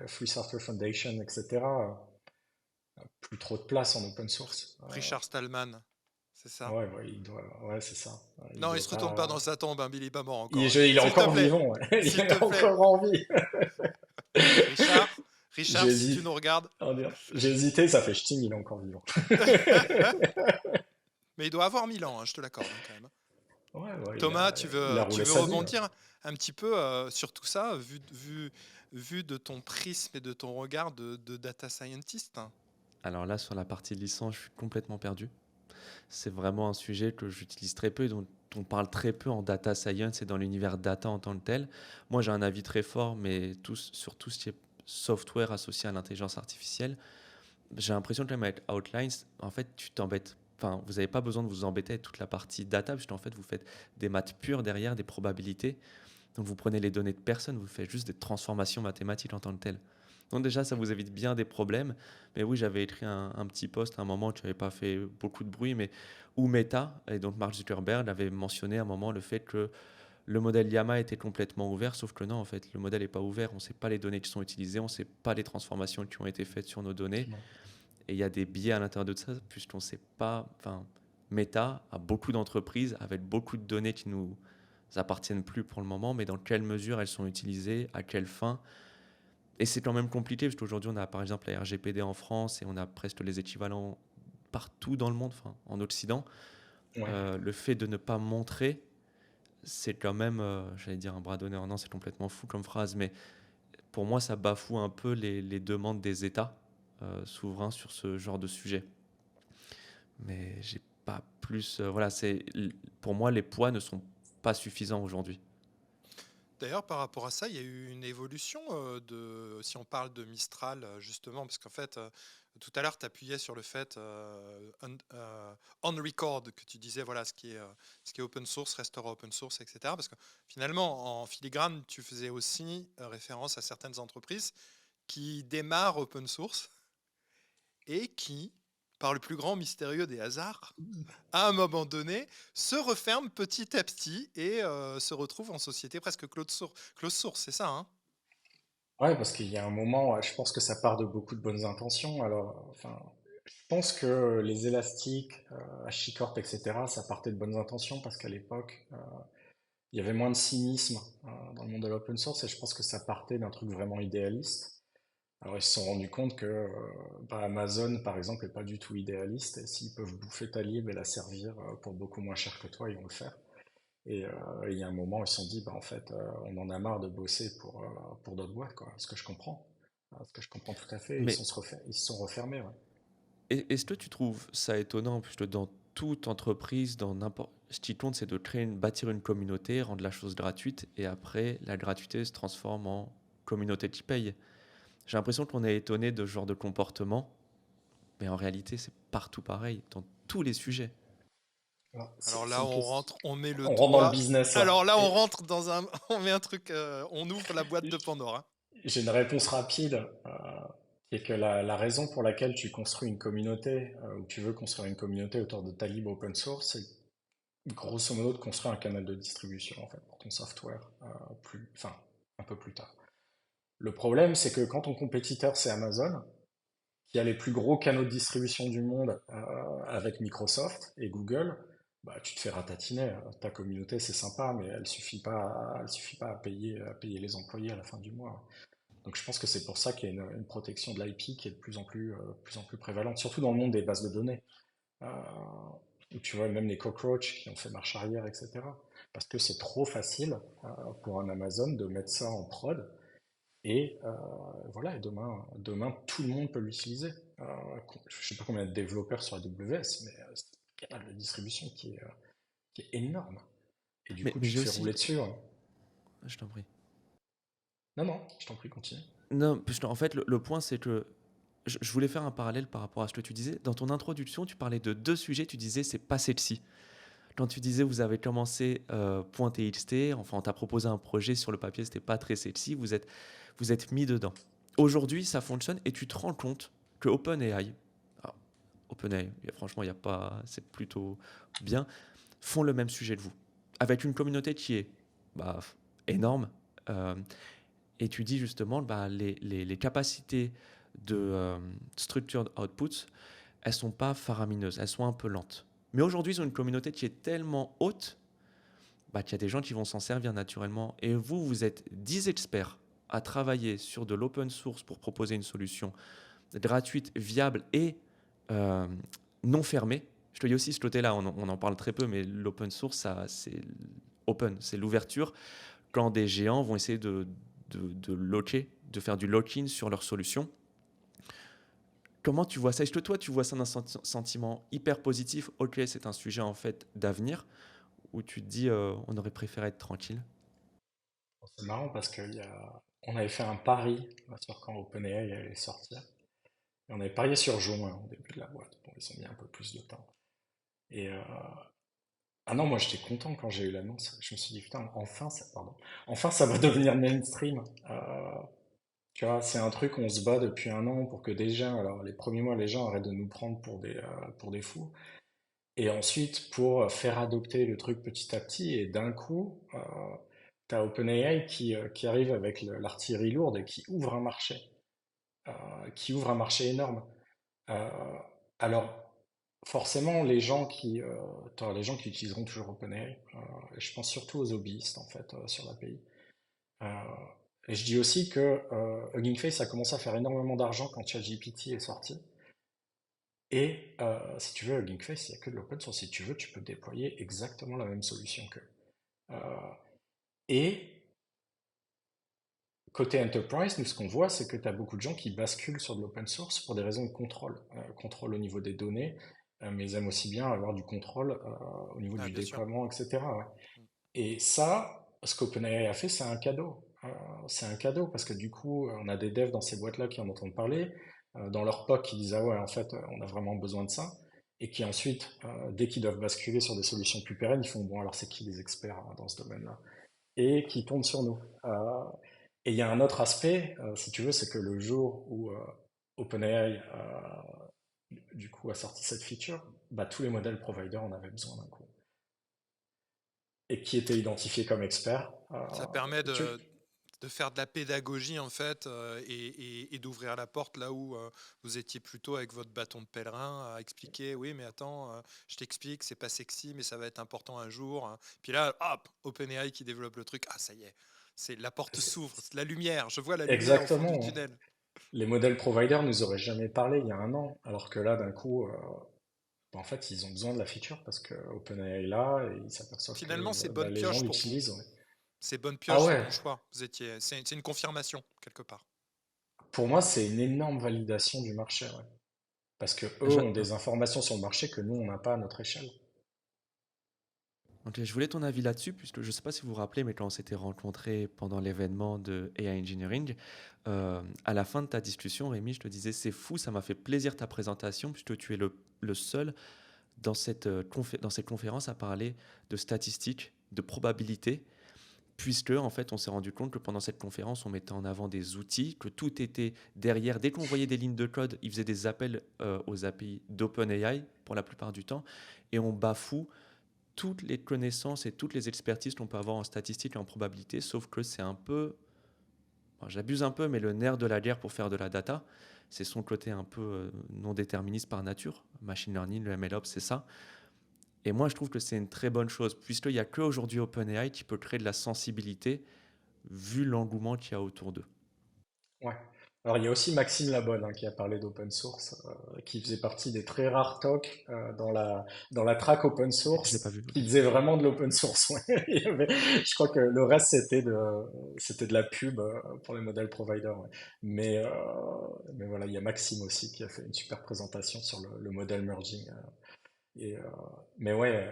[SPEAKER 2] Free Software Foundation, etc., plus trop de place en open source.
[SPEAKER 3] Richard Stallman, c'est ça?
[SPEAKER 2] Ouais, ouais, ouais, c'est ça. Il
[SPEAKER 3] Non, il
[SPEAKER 2] doit
[SPEAKER 3] se retourne pas dans
[SPEAKER 2] pas.
[SPEAKER 3] sa tombe, hein, Billy est pas mort encore, hein.
[SPEAKER 2] Il est
[SPEAKER 3] S'il te
[SPEAKER 2] encore
[SPEAKER 3] plaît,
[SPEAKER 2] vivant, ouais. Il
[SPEAKER 3] s'il
[SPEAKER 2] est
[SPEAKER 3] te plaît.
[SPEAKER 2] encore en vie.
[SPEAKER 3] Richard, Richard, si tu
[SPEAKER 2] J'hésite.
[SPEAKER 3] nous regardes.
[SPEAKER 2] J'ai hésité, ça fait ch'ting, il est encore vivant.
[SPEAKER 3] Mais il doit avoir 1000 ans, hein, je te l'accorde, hein, quand même.
[SPEAKER 2] Ouais, ouais,
[SPEAKER 3] Thomas,
[SPEAKER 2] il a
[SPEAKER 3] tu
[SPEAKER 2] roulé
[SPEAKER 3] veux
[SPEAKER 2] sa vie, hein.
[SPEAKER 3] rebondir un petit peu sur tout ça, vu de ton prisme et de ton regard de data scientist?
[SPEAKER 1] Alors là, sur la partie licence, je suis complètement perdu. C'est vraiment un sujet que j'utilise très peu et dont on parle très peu en data science et dans l'univers data en tant que tel. Moi, j'ai un avis très fort, mais sur tout ce qui est software associé à l'intelligence artificielle. J'ai l'impression que même avec Outlines, en fait, tu t'embêtes. Enfin, vous n'avez pas besoin de vous embêter avec toute la partie data, puisqu'en fait, vous faites des maths pures derrière, des probabilités. Donc, vous prenez les données de personnes, vous faites juste des transformations mathématiques en tant que telles. Donc déjà, ça vous évite bien des problèmes. Mais oui, j'avais écrit un petit post à un moment qui n'avait pas fait beaucoup de bruit, mais où Meta, et donc Mark Zuckerberg, avait mentionné à un moment le fait que le modèle Llama était complètement ouvert, sauf que non, en fait, le modèle n'est pas ouvert. On ne sait pas les données qui sont utilisées, on ne sait pas les transformations qui ont été faites sur nos données.
[SPEAKER 2] Non.
[SPEAKER 1] Et il y a des biais à l'intérieur de ça, puisqu'on ne sait pas. Enfin, Meta a beaucoup d'entreprises avec beaucoup de données qui nous appartiennent plus pour le moment, mais dans quelle mesure elles sont utilisées, à quelle fin. Et c'est quand même compliqué, parce qu'aujourd'hui, on a par exemple la RGPD en France et on a presque les équivalents partout dans le monde, enfin, en Occident.
[SPEAKER 2] Ouais.
[SPEAKER 1] Le fait de ne pas montrer, c'est quand même, j'allais dire un bras d'honneur, non, c'est complètement fou comme phrase, mais pour moi, ça bafoue un peu les demandes des États souverains sur ce genre de sujet. Mais j'ai pas plus. Voilà, pour moi, les poids ne sont pas suffisants aujourd'hui.
[SPEAKER 3] D'ailleurs, par rapport à ça, il y a eu une évolution si on parle de Mistral, justement, parce qu'en fait, tout à l'heure, tu appuyais sur le fait on record, que tu disais, voilà, ce qui est open source restera open source, etc. Parce que finalement, en filigrane, tu faisais aussi référence à certaines entreprises qui démarrent open source et qui, par le plus grand mystérieux des hasards, à un moment donné, se referment petit à petit et se retrouvent en société presque close source, c'est ça, hein?
[SPEAKER 2] Ouais, parce qu'il y a un moment, je pense que ça part de beaucoup de bonnes intentions. Alors, enfin, je pense que les élastiques, HashiCorp, etc., ça partait de bonnes intentions parce qu'à l'époque, il y avait moins de cynisme dans le monde de l'open source et je pense que ça partait d'un truc vraiment idéaliste. Alors, ils se sont rendus compte que Amazon, par exemple, n'est pas du tout idéaliste et s'ils peuvent bouffer ta lib et la servir pour beaucoup moins cher que toi, ils vont le faire. Et il y a un moment, ils se sont dit, bah, en fait, on en a marre de bosser pour d'autres boîtes, quoi. Ce que je comprends. Ce que je comprends tout à fait.
[SPEAKER 1] Mais
[SPEAKER 2] Ils se sont refermés, ouais.
[SPEAKER 1] est-ce que tu trouves ça étonnant, puisque dans toute entreprise, dans n'importe. Ce qui compte, c'est de bâtir une communauté, rendre la chose gratuite, et après, la gratuité se transforme en communauté qui paye. J'ai l'impression qu'on est étonné de ce genre de comportement, mais en réalité, c'est partout pareil, dans tous les sujets.
[SPEAKER 2] Alors,
[SPEAKER 3] Alors
[SPEAKER 2] c'est
[SPEAKER 3] là,
[SPEAKER 2] une
[SPEAKER 3] on
[SPEAKER 2] question.
[SPEAKER 3] rentre, on met le
[SPEAKER 2] On rentre dans le
[SPEAKER 3] doigt.
[SPEAKER 2] business, là.
[SPEAKER 3] Alors là, on
[SPEAKER 2] Et
[SPEAKER 3] rentre dans un, on met un truc, on ouvre la boîte de Pandore, hein.
[SPEAKER 2] j'ai une réponse rapide, qui est que la raison pour laquelle tu construis une communauté, ou tu veux construire une communauté autour de ta libre open source, c'est grosso modo de construire un canal de distribution, en fait, pour ton software, enfin, un peu plus tard. Le problème, c'est que quand ton compétiteur, c'est Amazon, qui a les plus gros canaux de distribution du monde avec Microsoft et Google, bah, tu te fais ratatiner. Ta communauté, c'est sympa, mais elle suffit pas à payer les employés à la fin du mois. Donc je pense que c'est pour ça qu'il y a une protection de l'IP qui est de plus en plus prévalente, surtout dans le monde des bases de données, euh, où tu vois même les cockroaches qui ont fait marche arrière, etc. Parce que c'est trop facile pour un Amazon de mettre ça en prod et voilà, et demain, tout le monde peut l'utiliser. Je sais pas combien de développeurs sur AWS, mais c'est un canal de distribution qui est énorme. Et du coup,
[SPEAKER 1] Mais
[SPEAKER 2] tu
[SPEAKER 1] j'ai
[SPEAKER 2] te fais rouler
[SPEAKER 1] aussi.
[SPEAKER 2] dessus, hein.
[SPEAKER 1] Je t'en prie.
[SPEAKER 2] Non, non, je t'en prie, continue.
[SPEAKER 1] Non, parce qu'en fait, le point, c'est que je voulais faire un parallèle par rapport à ce que tu disais. Dans ton introduction, tu parlais de deux sujets, tu disais c'est pas sexy. Quand tu disais vous avez commencé .txt, enfin on t'a proposé un projet sur le papier, c'était pas très sexy, vous êtes mis dedans. aujourd'hui, ça fonctionne et tu te rends compte que OpenAI, alors, OpenAI, franchement, il y a pas, c'est plutôt bien, font le même sujet que vous, avec une communauté qui est bah, énorme. euh, et tu dis justement, bah, les capacités de structured outputs, elles sont pas faramineuses, elles sont un peu lentes. Mais aujourd'hui, ils ont une communauté qui est tellement haute bah, qu'il y a des gens qui vont s'en servir naturellement. Et vous, vous êtes 10 experts à travailler sur de l'open source pour proposer une solution gratuite, viable et euh, non fermée. Je te dis aussi ce côté-là, on en parle très peu, mais l'open source, ça, c'est open, c'est l'ouverture. Quand des géants vont essayer de locker, de faire du lock-in sur leur solution. Comment tu vois ça? Est-ce que toi, tu vois ça d'un sentiment hyper positif? Ok, c'est un sujet en fait d'avenir, ou tu te dis on aurait préféré être tranquille?
[SPEAKER 2] C'est marrant parce on avait fait un pari sur quand OpenAI allait sortir. Et on avait parié sur juin au début de la boîte. Bon, ils ont mis un peu plus de temps. Et ah non, moi j'étais content quand j'ai eu l'annonce. Je me suis dit, putain, enfin ça va devenir mainstream. Tu vois, c'est un truc, on se bat depuis un an pour que déjà, alors les premiers mois, les gens arrêtent de nous prendre pour des fous. Et ensuite, pour faire adopter le truc petit à petit, et d'un coup, t'as OpenAI qui arrive avec l'artillerie lourde et euh, qui ouvre un marché énorme. Euh, alors, forcément, t'auras les gens qui utiliseront toujours OpenAI, et je pense surtout aux hobbyistes, en fait, sur l'API. Euh, et je dis aussi que Hugging Face a commencé à faire énormément d'argent quand ChatGPT est sorti. Et si tu veux, Hugging Face, il n'y a que de l'open source. Si tu veux, tu peux déployer exactement la même solution qu'eux. Euh, et côté enterprise, nous, ce qu'on voit, c'est que tu as beaucoup de gens qui basculent sur de l'open source pour des raisons de contrôle. Contrôle au niveau des données, mais ils aiment aussi bien avoir du contrôle au niveau
[SPEAKER 3] Ah,
[SPEAKER 2] du
[SPEAKER 3] bien sûr.
[SPEAKER 2] déploiement, etc. Ouais.
[SPEAKER 3] Mm.
[SPEAKER 2] Et ça, ce qu'OpenAI a fait, c'est un cadeau. C'est un cadeau parce que du coup, on a des devs dans ces boîtes-là qui en entendent parler, dans leur POC qui disent ah ouais, en fait, on a vraiment besoin de ça, et qui ensuite, dès qu'ils doivent basculer sur des solutions plus pérennes, ils font bon, alors c'est qui les experts dans ce domaine-là? Et qui tombent sur nous. Et il y a un autre aspect, si tu veux, c'est que le jour où OpenAI du coup a sorti cette feature, bah, tous les modèles providers en avaient besoin d'un coup et qui étaient identifiés comme experts.
[SPEAKER 3] Ça permet
[SPEAKER 2] Tu...
[SPEAKER 3] de faire de la pédagogie en fait et d'ouvrir la porte là où vous étiez plutôt avec votre bâton de pèlerin à expliquer oui mais attends je t'explique c'est pas sexy mais ça va être important un jour hein. Puis là hop OpenAI qui développe le truc ah ça y est c'est la porte s'ouvre c'est la lumière je vois la lumière au fond du
[SPEAKER 2] Exactement.
[SPEAKER 3] tunnel.
[SPEAKER 2] Les modèles providers nous auraient jamais parlé il y a un an, alors que là, d'un coup, en fait, ils ont besoin de la feature parce que OpenAI est là et ils s'aperçoivent que
[SPEAKER 3] Finalement c'est
[SPEAKER 2] bah,
[SPEAKER 3] bonne
[SPEAKER 2] les gens
[SPEAKER 3] pioche pour vous,
[SPEAKER 2] l'utilisent. Ouais.
[SPEAKER 3] c'est bonne
[SPEAKER 2] Ah
[SPEAKER 3] pioche c'est
[SPEAKER 2] ouais,
[SPEAKER 3] bon choix vous étiez c'est une confirmation quelque part.
[SPEAKER 2] pour moi, c'est une énorme validation du marché, ouais. Parce que eux
[SPEAKER 1] Je,
[SPEAKER 2] ont des informations sur le marché que nous, on n'a pas à notre échelle.
[SPEAKER 1] ok, je voulais ton avis là-dessus, puisque je ne sais pas si vous vous rappelez, mais quand on s'était rencontrés pendant l'événement de AI Engineering, à la fin de ta discussion, Rémi, je te disais, c'est fou, ça m'a fait plaisir ta présentation, puisque tu es le seul dans dans cette conférence à parler de statistiques, de probabilités, puisque en fait, on s'est rendu compte que pendant cette conférence, on mettait en avant des outils, que tout était derrière. Dès qu'on voyait des lignes de code, ils faisaient des appels aux API d'OpenAI pour la plupart du temps, et on bafoue toutes les connaissances et toutes les expertises qu'on peut avoir en statistique et en probabilité, sauf que c'est un peu, bon, j'abuse un peu, mais le nerf de la guerre pour faire de la data, c'est son côté un peu non déterministe par nature. Machine learning, le MLOps, c'est ça. Et moi, je trouve que c'est une très bonne chose, puisqu'il n'y a qu'aujourd'hui OpenAI qui peut créer de la sensibilité vu l'engouement qu'il y a autour d'eux.
[SPEAKER 2] Ouais. Alors, il y a aussi Maxime Labonne qui a parlé d'open source, qui faisait partie des très rares talks dans la track open
[SPEAKER 1] Je ne l'ai pas
[SPEAKER 2] source,
[SPEAKER 1] vu.
[SPEAKER 2] qui
[SPEAKER 1] Ok.
[SPEAKER 2] faisait vraiment de l'open source. Ouais. Je crois que le reste, c'était de la pub pour les modèles providers. Ouais. Mais voilà, il y a Maxime aussi qui a fait une super présentation sur le modèle merging. Et, euh, mais ouais,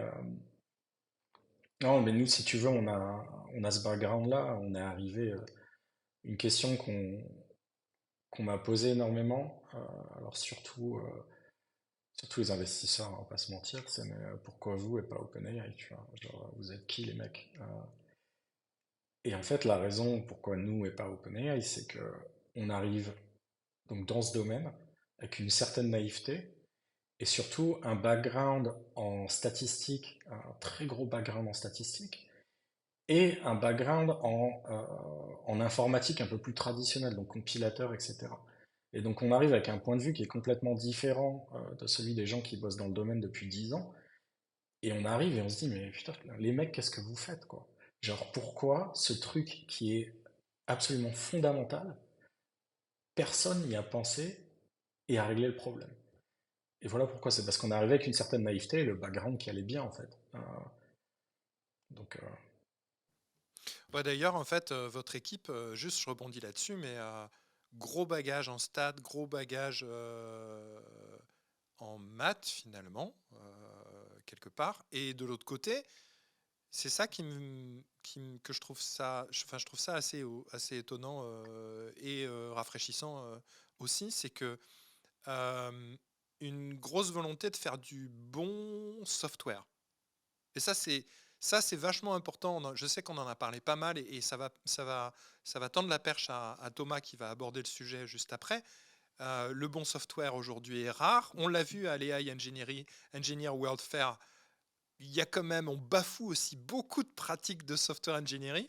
[SPEAKER 2] non, mais nous, si tu veux, on a ce background-là. On est arrivé. Une question qu'on m'a posée énormément, alors surtout les investisseurs, on va pas se mentir, c'est mais pourquoi vous et pas OpenAI, tu vois, genre vous êtes qui les mecs? Et en fait, la raison pourquoi nous et pas OpenAI, c'est que on arrive donc dans ce domaine avec une certaine naïveté et surtout un background en statistique, un très gros background en statistique, et un background en informatique un peu plus traditionnel, donc compilateur, etc. Et donc on arrive avec un point de vue qui est complètement différent de celui des gens qui bossent dans le domaine depuis 10 ans, et on arrive et on se dit, mais putain, les mecs, qu'est-ce que vous faites, quoi? Genre, pourquoi ce truc qui est absolument fondamental, personne n'y a pensé et a réglé le problème? Et voilà pourquoi, c'est parce qu'on est arrivé avec une certaine naïveté et le background qui allait bien, en fait. Donc,
[SPEAKER 3] Ouais, d'ailleurs, en fait, votre équipe, juste je rebondis là-dessus, mais gros bagage en stats, gros bagage en maths finalement, quelque part. Et de l'autre côté, c'est ça que je trouve ça, enfin, je trouve ça assez étonnant et rafraîchissant aussi, c'est que euh, une grosse volonté de faire du bon software. Et ça, c'est vachement important. Je sais qu'on en a parlé pas mal et ça va tendre la perche à Thomas qui va aborder le sujet juste après. Le bon software aujourd'hui est rare. On l'a vu à l'AI Engineer World Fair. Il y a quand même, on bafoue aussi beaucoup de pratiques de software engineering.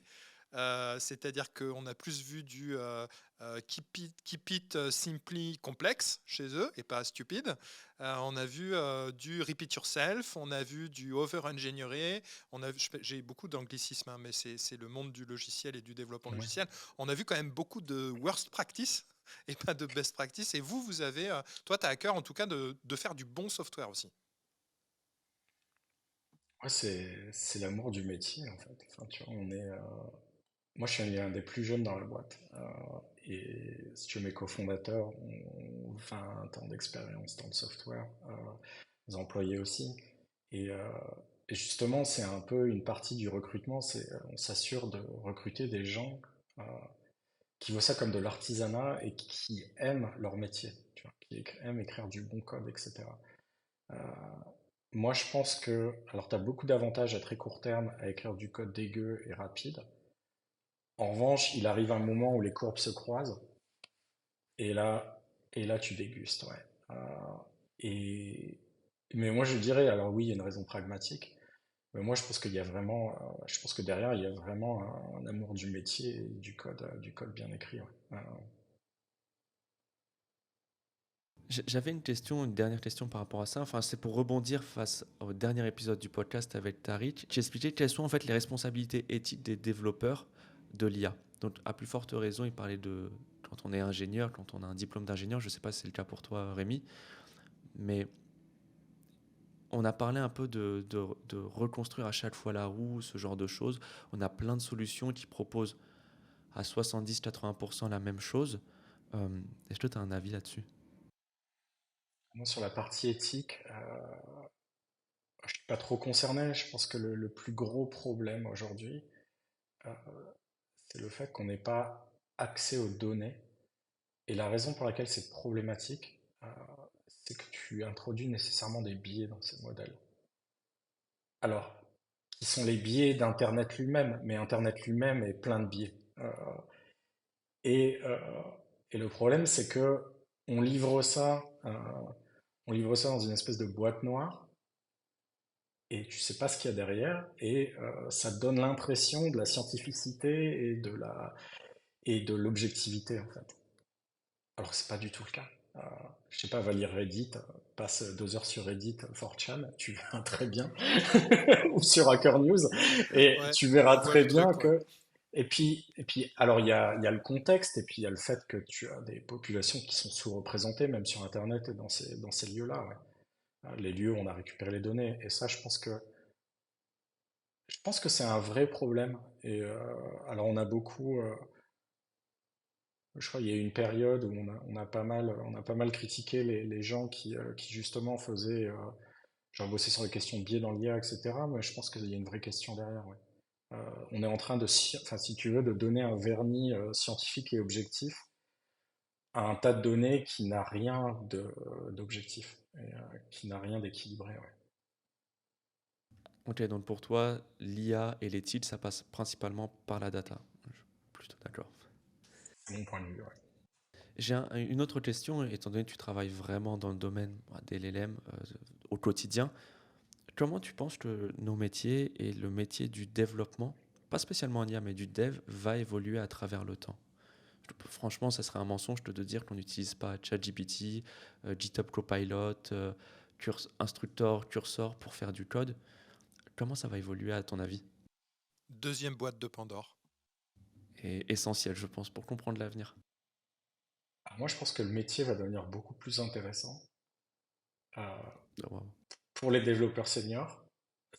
[SPEAKER 3] C'est-à-dire qu'on a plus vu du keep it simply complexe chez eux et pas stupide. On a vu du repeat yourself, on a vu du over-engineering, j'ai beaucoup d'anglicismes, hein, mais c'est le monde du logiciel et du développement
[SPEAKER 2] ouais.
[SPEAKER 3] logiciel. On a vu quand même beaucoup de worst practice et pas de best practice. Et vous avez, toi, tu as à cœur en tout cas de faire du bon software aussi.
[SPEAKER 2] Ouais, c'est l'amour du métier, en fait. Enfin, tu vois, moi, je suis un des plus jeunes dans la boîte. Et si tu veux, mes cofondateurs ont 20 ans d'expérience dans le software, les employés aussi. Et, euh, et justement, c'est un peu une partie du recrutement, on s'assure de recruter des gens euh, qui voient ça comme de l'artisanat et qui aiment leur métier, tu vois, qui aiment écrire du bon code, etc. Euh, Moi, je pense que, alors, tu as beaucoup d'avantages à très court terme à écrire du code dégueu et rapide. En revanche, il arrive un moment où les courbes se croisent et là, et là, tu dégustes, ouais. Et, mais moi, je dirais, alors oui, il y a une raison pragmatique, mais moi, je pense qu'il y a vraiment, je pense que derrière, il y a vraiment un amour du métier et du code bien écrit, ouais.
[SPEAKER 1] J'avais une dernière question par rapport à ça. Enfin, c'est pour rebondir face au dernier épisode du podcast avec Tariq. J'ai expliqué quelles sont en fait les responsabilités éthiques des développeurs de l'IA. Donc, à plus forte raison, il parlait de quand on est ingénieur, quand on a un diplôme d'ingénieur. Je ne sais pas si c'est le cas pour toi, Rémi, mais on a parlé un peu de reconstruire à chaque fois la roue, ce genre de choses. On a plein de solutions qui proposent à 70-80% la même chose. Est-ce que tu as un avis là-dessus?
[SPEAKER 2] Moi, sur la partie éthique, je suis pas trop concerné. Je pense que le plus gros problème aujourd'hui, euh, c'est le fait qu'on n'ait pas accès aux données. Et la raison pour laquelle c'est problématique, c'est que tu introduis nécessairement des biais dans ces modèles. Alors, qui sont les biais d'Internet lui-même, mais Internet lui-même est plein de biais. Et, euh, et le problème, c'est que on livre ça, euh, on livre ça dans une espèce de boîte noire, et tu sais pas ce qu'il y a derrière, et ça te donne l'impression de la scientificité et de l'objectivité, en fait. Alors que c'est pas du tout le cas. Euh, je sais pas, va lire Reddit, passe 2 heures sur Reddit, 4chan, tu verras très bien, ou sur Hacker News, et
[SPEAKER 3] Ouais,
[SPEAKER 2] tu verras
[SPEAKER 3] on voit
[SPEAKER 2] très
[SPEAKER 3] le
[SPEAKER 2] bien
[SPEAKER 3] truc, ouais.
[SPEAKER 2] que. Et puis, alors il y a le contexte, et puis il y a le fait que tu as des populations qui sont sous-représentées, même sur Internet et dans ces lieux-là, ouais. Les lieux où on a récupéré les données. Et ça, je pense que c'est un vrai problème. Et alors je crois qu'il y a eu une période où on a pas mal critiqué les gens qui justement faisaient, genre bosser sur les questions de biais dans l'IA, etc. Mais je pense qu'il y a une vraie question derrière, ouais. On est en train enfin, si tu veux, de donner un vernis scientifique et objectif à un tas de données qui n'a rien d'objectif et qui n'a rien d'équilibré, ouais.
[SPEAKER 1] Ok, donc pour toi, l'IA et l'éthique, ça passe principalement par la data. Je suis plutôt d'accord.
[SPEAKER 2] C'est mon point de vue, ouais.
[SPEAKER 1] J'ai une autre question, étant donné que tu travailles vraiment dans le domaine des LLM au quotidien. Comment tu penses que nos métiers et le métier du développement, pas spécialement en IA, mais du dev, va évoluer à travers le temps? Franchement, ça serait un mensonge de dire qu'on n'utilise pas ChatGPT, GitHub Copilot, Instructor, Cursor pour faire du code. Comment ça va évoluer à ton avis?
[SPEAKER 3] Deuxième boîte de Pandore.
[SPEAKER 1] Et essentiel, je pense, pour comprendre l'avenir.
[SPEAKER 2] Alors moi, je pense que le métier va devenir beaucoup plus intéressant. Euh,
[SPEAKER 1] Ah, wow.
[SPEAKER 2] pour les développeurs seniors,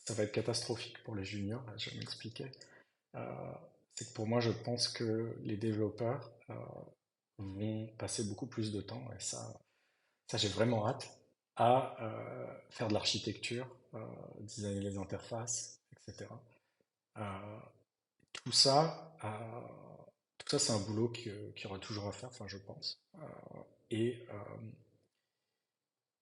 [SPEAKER 2] ça va être catastrophique pour les juniors, je vais m'expliquer. Euh, c'est que pour moi, je pense que les développeurs vont passer beaucoup plus de temps, et ça j'ai vraiment hâte, à faire de l'architecture, designer les interfaces, etc. Euh, tout ça, c'est un boulot qui aura toujours à faire, enfin, je pense. Et, euh,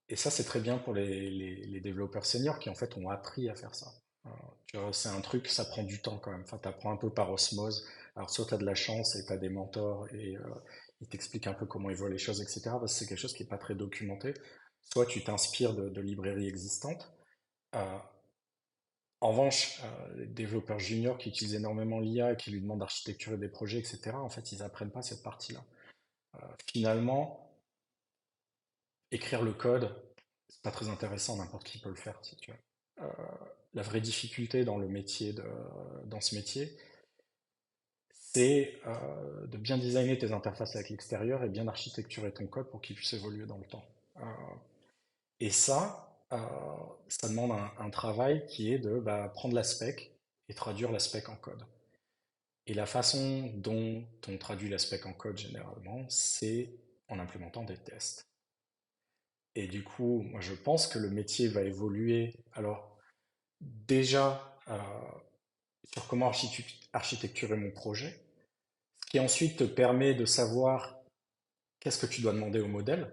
[SPEAKER 2] et ça, c'est très bien pour les développeurs seniors qui, en fait, ont appris à faire ça. Euh, tu vois, c'est un truc, ça prend du temps quand même. Enfin, tu apprends un peu par osmose. Alors, soit tu as de la chance et tu as des mentors et ils t'expliquent un peu comment ils voient les choses, etc. Parce que c'est quelque chose qui n'est pas très documenté. Soit tu t'inspires de librairies existantes. Euh, En revanche, les développeurs juniors qui utilisent énormément l'IA et qui lui demandent d'architecturer des projets, etc., en fait, ils apprennent pas cette partie-là. Finalement, écrire le code, c'est pas très intéressant, n'importe qui peut le faire, si tu veux. Euh, la vraie difficulté dans ce métier, c'est de bien designer tes interfaces avec l'extérieur et bien architecturer ton code pour qu'il puisse évoluer dans le temps. Et ça demande un travail qui est de prendre la spec et traduire la spec en code. Et la façon dont on traduit la spec en code généralement, c'est en implémentant des tests. Et du coup, moi je pense que le métier va évoluer. Alors déjà sur comment architecturer mon projet, ce qui ensuite te permet de savoir qu'est-ce que tu dois demander au modèle,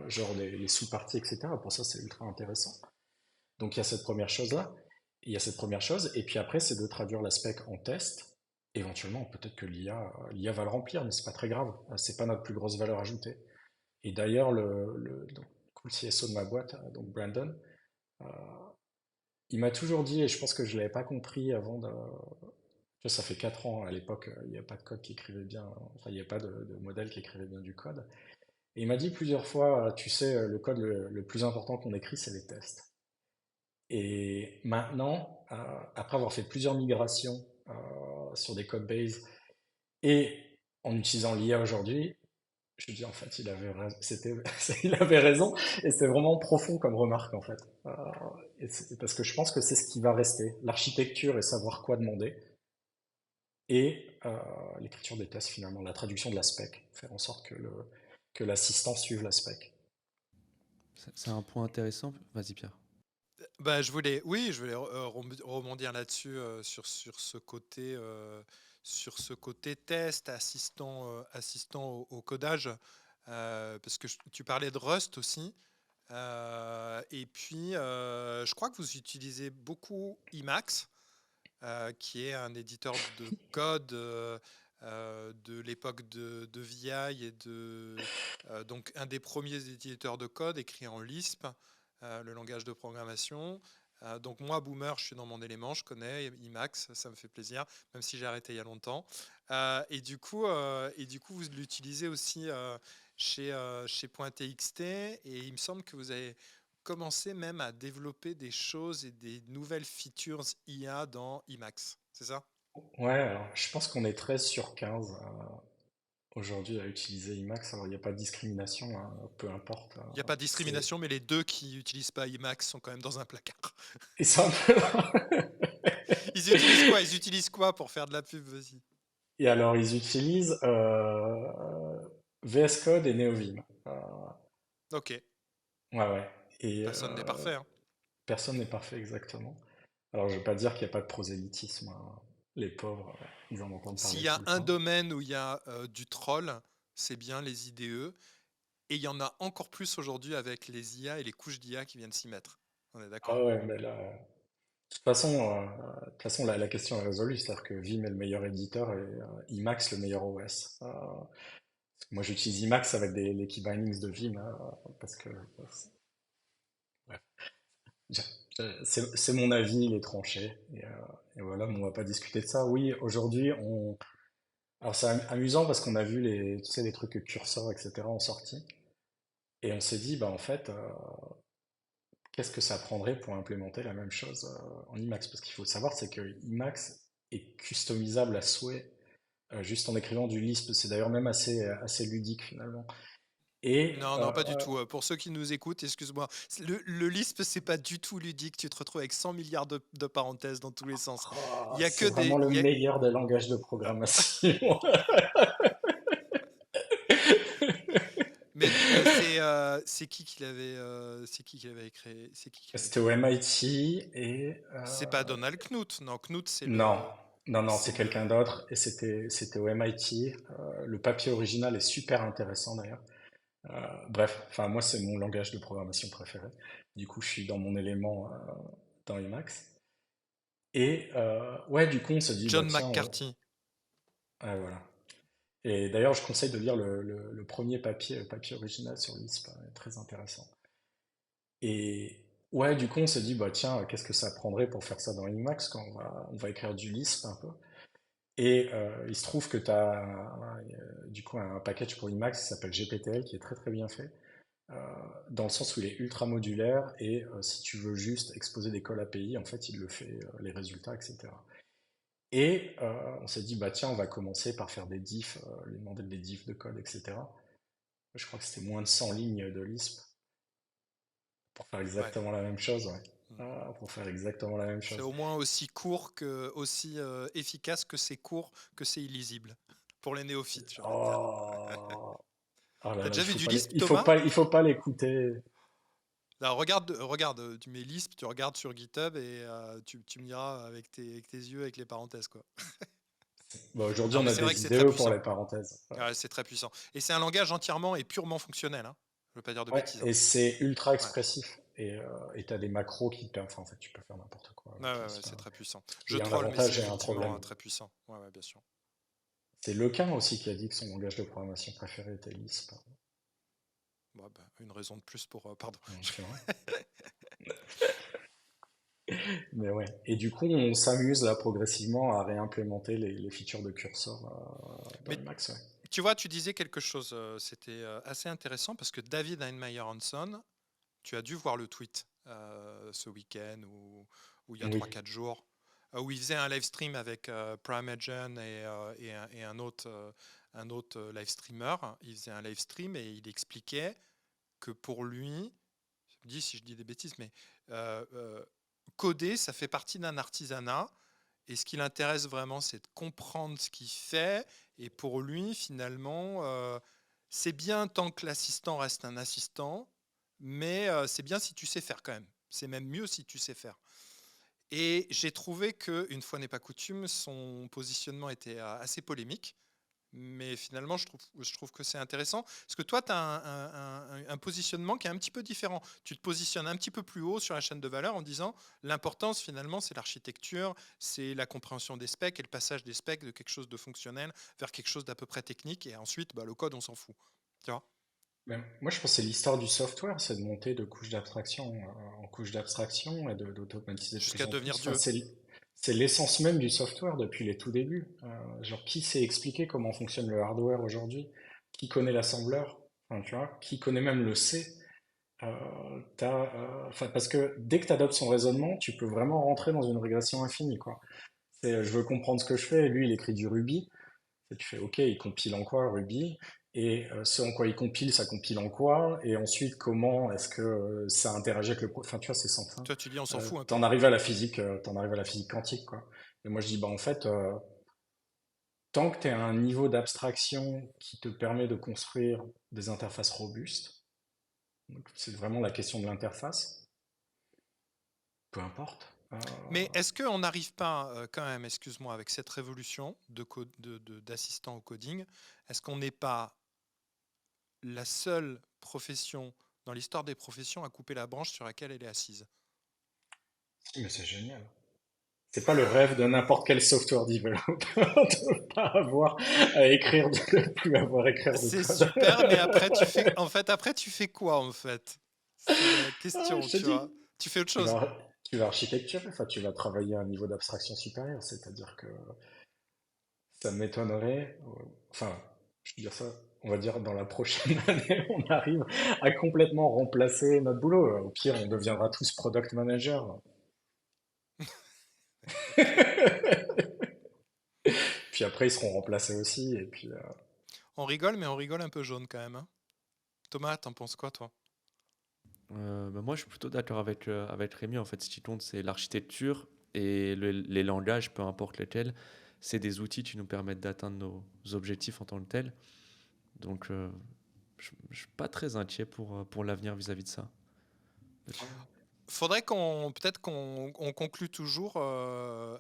[SPEAKER 2] genre les sous-parties, etc. Pour ça, c'est ultra intéressant. Donc il y a cette première chose-là, il y a cette première chose, et puis après, c'est de traduire la spec en test. Éventuellement, peut-être que l'IA va le remplir, mais c'est pas très grave. C'est pas notre plus grosse valeur ajoutée. Et d'ailleurs, donc, le CSO de ma boîte, donc Brandon, euh, il m'a toujours dit, et je pense que je l'avais pas compris avant de. Tu vois, ça fait 4 ans, à l'époque, il n'y a pas de code qui écrivait bien, enfin, il n'y a pas de modèle qui écrivait bien du code. Et il m'a dit plusieurs fois, tu sais, le code le plus important qu'on écrit, c'est les tests. Et maintenant, après avoir fait plusieurs migrations sur des code bases et en utilisant l'IA aujourd'hui, je me dis en fait, il avait raison et c'est vraiment profond comme remarque en fait. Parce que je pense que c'est ce qui va rester, l'architecture et savoir quoi demander et l'écriture des tests finalement, la traduction de la spec, faire en sorte que l'assistant suive la spec.
[SPEAKER 1] C'est un point intéressant. Vas-y, Pierre.
[SPEAKER 3] Bah, oui, je voulais rebondir là-dessus, sur ce côté test, assistant au codage, parce que tu parlais de Rust aussi. Et puis, je crois que vous utilisez beaucoup Emacs, qui est un éditeur de code de l'époque de VI donc un des premiers éditeurs de code écrit en Lisp, le langage de programmation. Donc moi, boomer, je suis dans mon élément, je connais Emacs, ça me fait plaisir, même si j'ai arrêté il y a longtemps. Et du coup, vous l'utilisez aussi chez Point.txt, et il me semble que vous avez commencer même à développer des choses et des nouvelles features IA dans Emacs, c'est ça?
[SPEAKER 2] Ouais, alors je pense qu'on est 13 sur 15 aujourd'hui à utiliser Emacs. Alors il n'y a pas de discrimination, hein, peu importe.
[SPEAKER 3] Il n'y a pas de discrimination, mais les deux qui n'utilisent pas Emacs sont quand même dans un placard.
[SPEAKER 2] Et c'est un peu.
[SPEAKER 3] Ils utilisent quoi? Ils utilisent quoi pour faire de la pub? Vas-y.
[SPEAKER 2] Et alors ils utilisent VS Code et NeoVim.
[SPEAKER 3] Ok,
[SPEAKER 2] Ouais, ouais. Et
[SPEAKER 3] personne n'est parfait, hein.
[SPEAKER 2] personne n'est parfait exactement. Alors je vais pas dire qu'il n'y a pas de prosélytisme, hein. Les pauvres, ils en entendent
[SPEAKER 3] S'il
[SPEAKER 2] parler
[SPEAKER 3] y
[SPEAKER 2] tout
[SPEAKER 3] a
[SPEAKER 2] le
[SPEAKER 3] un
[SPEAKER 2] temps.
[SPEAKER 3] domaine où il y a du troll, c'est bien les IDE. Et il y en a encore plus aujourd'hui avec les IA et les couches d'IA qui viennent s'y mettre. On est
[SPEAKER 2] Ah
[SPEAKER 3] d'accord?
[SPEAKER 2] ouais, mais là, de toute façon la question est résolue, c'est-à-dire que Vim est le meilleur éditeur et Emacs le meilleur OS. Moi, j'utilise Emacs avec les key bindings de Vim parce que bref, c'est mon avis, il est tranché. Et voilà, mais on va pas discuter de ça. Oui, aujourd'hui, alors c'est amusant parce qu'on a vu tu sais, les trucs que Cursor, etc. ont sortis. Et on s'est dit, bah en fait, qu'est-ce que ça prendrait pour implémenter la même chose en Emacs? Parce qu'il faut savoir, c'est que Emacs est customisable à souhait, juste en écrivant du Lisp. C'est d'ailleurs même assez ludique finalement. Et
[SPEAKER 3] Non, non, pas du tout. Pour ceux qui nous écoutent, excuse-moi. Le Lisp, c'est pas du tout ludique. Tu te retrouves avec 100 milliards de parenthèses dans tous les sens. Il y a que
[SPEAKER 2] c'est vraiment
[SPEAKER 3] des.
[SPEAKER 2] le meilleur des langages de programmation.
[SPEAKER 3] Mais c'est qui qui l'avait créé? C'est qui qui l'avait
[SPEAKER 2] C'était au
[SPEAKER 3] créé?
[SPEAKER 2] MIT et
[SPEAKER 3] C'est pas Donald Knuth. Non, Knuth,
[SPEAKER 2] non, non,
[SPEAKER 3] c'est
[SPEAKER 2] c'est quelqu'un
[SPEAKER 3] le.
[SPEAKER 2] d'autre et c'était au MIT. Le papier original est super intéressant d'ailleurs. Bref, enfin moi c'est mon langage de programmation préféré. Du coup, je suis dans mon élément dans Emacs. Et ouais, du coup, on se dit bah
[SPEAKER 3] John
[SPEAKER 2] tiens,
[SPEAKER 3] McCarthy.
[SPEAKER 2] ouais, voilà. Et d'ailleurs, je conseille de lire le premier papier original sur Lisp, très intéressant. Et ouais, du coup, on s'est dit bah tiens, qu'est-ce que ça prendrait pour faire ça dans Emacs quand on va écrire du Lisp un peu. Et il se trouve que tu as du coup un package pour Emacs qui s'appelle GPTL qui est très très bien fait. euh, Dans le sens où il est ultra modulaire et si tu veux juste exposer des calls API, en fait, il le fait, les résultats, etc. Et on s'est dit, bah tiens, on va commencer par faire des diffs, lui demander des diffs de code, etc. Je crois que c'était moins de 100 lignes de Lisp pour faire
[SPEAKER 3] Ouais.
[SPEAKER 2] exactement la même chose, ouais.
[SPEAKER 3] Mm.
[SPEAKER 2] Pour faire exactement la même
[SPEAKER 3] C'est
[SPEAKER 2] chose.
[SPEAKER 3] au moins aussi court que, aussi efficace que c'est court, que c'est illisible. Pour les néophytes, j'ai envie de dire.
[SPEAKER 2] Oh, oh là
[SPEAKER 3] T'as
[SPEAKER 2] là,
[SPEAKER 3] déjà vu du Lisp,
[SPEAKER 2] il faut
[SPEAKER 3] Thomas?
[SPEAKER 2] pas, il faut pas l'écouter.
[SPEAKER 3] Alors, regarde, tu mets Lisp, tu regardes sur GitHub et tu me diras avec tes yeux, avec les parenthèses, quoi.
[SPEAKER 2] Bon, aujourd'hui,
[SPEAKER 3] Non,
[SPEAKER 2] on
[SPEAKER 3] mais
[SPEAKER 2] a
[SPEAKER 3] c'est vrai que
[SPEAKER 2] des
[SPEAKER 3] c'est très
[SPEAKER 2] IDE pour
[SPEAKER 3] puissant.
[SPEAKER 2] les parenthèses.
[SPEAKER 3] Ouais, c'est très puissant. Et c'est un langage entièrement et purement fonctionnel, hein. Je veux pas dire de
[SPEAKER 2] Ouais,
[SPEAKER 3] bêtises, hein.
[SPEAKER 2] et c'est ultra
[SPEAKER 3] Ouais.
[SPEAKER 2] expressif. Et t'as des macros qui te permettent, enfin, en fait, tu peux faire n'importe quoi
[SPEAKER 3] Ouais,
[SPEAKER 2] avec
[SPEAKER 3] ouais, ouais,
[SPEAKER 2] Lisp,
[SPEAKER 3] c'est
[SPEAKER 2] hein.
[SPEAKER 3] très puissant. Je
[SPEAKER 2] Il y a un
[SPEAKER 3] troll, mais c'est
[SPEAKER 2] avantage et un
[SPEAKER 3] effectivement
[SPEAKER 2] problème.
[SPEAKER 3] très puissant. Ouais, ouais, bien sûr.
[SPEAKER 2] C'est Lequin aussi qui a dit que son langage de programmation préféré était Lisp.
[SPEAKER 3] Bon, bah, une raison de plus pour. Pardon.
[SPEAKER 2] Tu vois. Mais ouais. Et du coup, on s'amuse là progressivement à réimplémenter les features de cursor dans
[SPEAKER 3] Mais
[SPEAKER 2] Emacs, ouais.
[SPEAKER 3] tu vois, tu disais quelque chose, c'était assez intéressant parce que David Heinemeier Hansson, tu as dû voir le tweet ce week-end ou il y a
[SPEAKER 2] Oui.
[SPEAKER 3] 3 4 jours, où il faisait un live stream avec Primeagen et un autre live streamer. Il faisait un live stream et il expliquait que pour lui, je me dis si je dis des bêtises, mais euh, euh, coder, ça fait partie d'un artisanat. Et ce qui l'intéresse vraiment, c'est de comprendre ce qu'il fait. Et pour lui, finalement, c'est bien tant que l'assistant reste un assistant, mais c'est bien si tu sais faire quand même. C'est même mieux si tu sais faire. Et j'ai trouvé que, une fois n'est pas coutume, son positionnement était assez polémique. Mais finalement, je trouve que c'est intéressant. Parce que toi, tu as un positionnement qui est un petit peu différent. Tu te positionnes un petit peu plus haut sur la chaîne de valeur en disant l'importance, finalement, c'est l'architecture, c'est la compréhension des specs et le passage des specs de quelque chose de fonctionnel vers quelque chose d'à peu près technique. Et ensuite, bah, le code, on s'en fout. Tu vois.
[SPEAKER 2] Mais moi, je pense que c'est l'histoire du software, c'est de monter de couche d'abstraction en couche d'abstraction et d'automatiser de plus
[SPEAKER 3] Jusqu'à
[SPEAKER 2] en plus.
[SPEAKER 3] devenir
[SPEAKER 2] Enfin,
[SPEAKER 3] Dieu.
[SPEAKER 2] c'est l'essence même du software depuis les tout débuts. Genre, qui sait expliquer comment fonctionne le hardware aujourd'hui? Qui connaît l'assembleur? Enfin, tu vois, qui connaît même le C? Enfin, parce que dès que tu adoptes son raisonnement, tu peux vraiment rentrer dans une régression infinie, quoi. Je veux comprendre ce que je fais, et lui, il écrit du Ruby. Et tu fais, OK, il compile en quoi Ruby? Et ce en quoi il compile, ça compile en quoi? Et ensuite, comment est-ce que ça interagit avec Enfin, tu vois, c'est sans fin.
[SPEAKER 3] Toi, tu dis on s'en fout un peu.
[SPEAKER 2] T'en arrives à la physique quantique, quoi. Et moi, je dis, bah, en fait, tant que tu es à un niveau d'abstraction qui te permet de construire des interfaces robustes, donc c'est vraiment la question de l'interface, peu importe.
[SPEAKER 3] Mais est-ce qu'on n'arrive pas quand même, excuse-moi, avec cette révolution d'assistant au coding, est-ce qu'on n'est pas la seule profession dans l'histoire des professions à couper la branche sur laquelle elle est assise?
[SPEAKER 2] Mais c'est génial. C'est pas le rêve de n'importe quel software developer de pas avoir à écrire, de plus avoir à écrire de
[SPEAKER 3] C'est
[SPEAKER 2] code.
[SPEAKER 3] super, mais après, tu fais quoi, en fait? C'est la question,
[SPEAKER 2] Je te
[SPEAKER 3] tu vois.
[SPEAKER 2] dis,
[SPEAKER 3] Tu fais autre
[SPEAKER 2] tu
[SPEAKER 3] chose.
[SPEAKER 2] vas, tu vas architecturer, enfin, tu vas travailler à un niveau d'abstraction supérieur, c'est-à-dire que ça m'étonnerait, enfin, je veux dire ça, on va dire dans la prochaine année, on arrive à complètement remplacer notre boulot. Au pire, on deviendra tous product managers. Puis après, ils seront remplacés aussi, et puis
[SPEAKER 3] On rigole, mais on rigole un peu jaune quand même, hein. Thomas, t'en penses quoi, toi?
[SPEAKER 1] Moi, je suis plutôt d'accord avec Rémi. En fait, ce qui compte, c'est l'architecture et les langages, peu importe lesquels. C'est des outils qui nous permettent d'atteindre nos objectifs en tant que tels. Donc, je ne suis pas très inquiet pour l'avenir vis-à-vis de ça.
[SPEAKER 3] Faudrait qu'on conclue toujours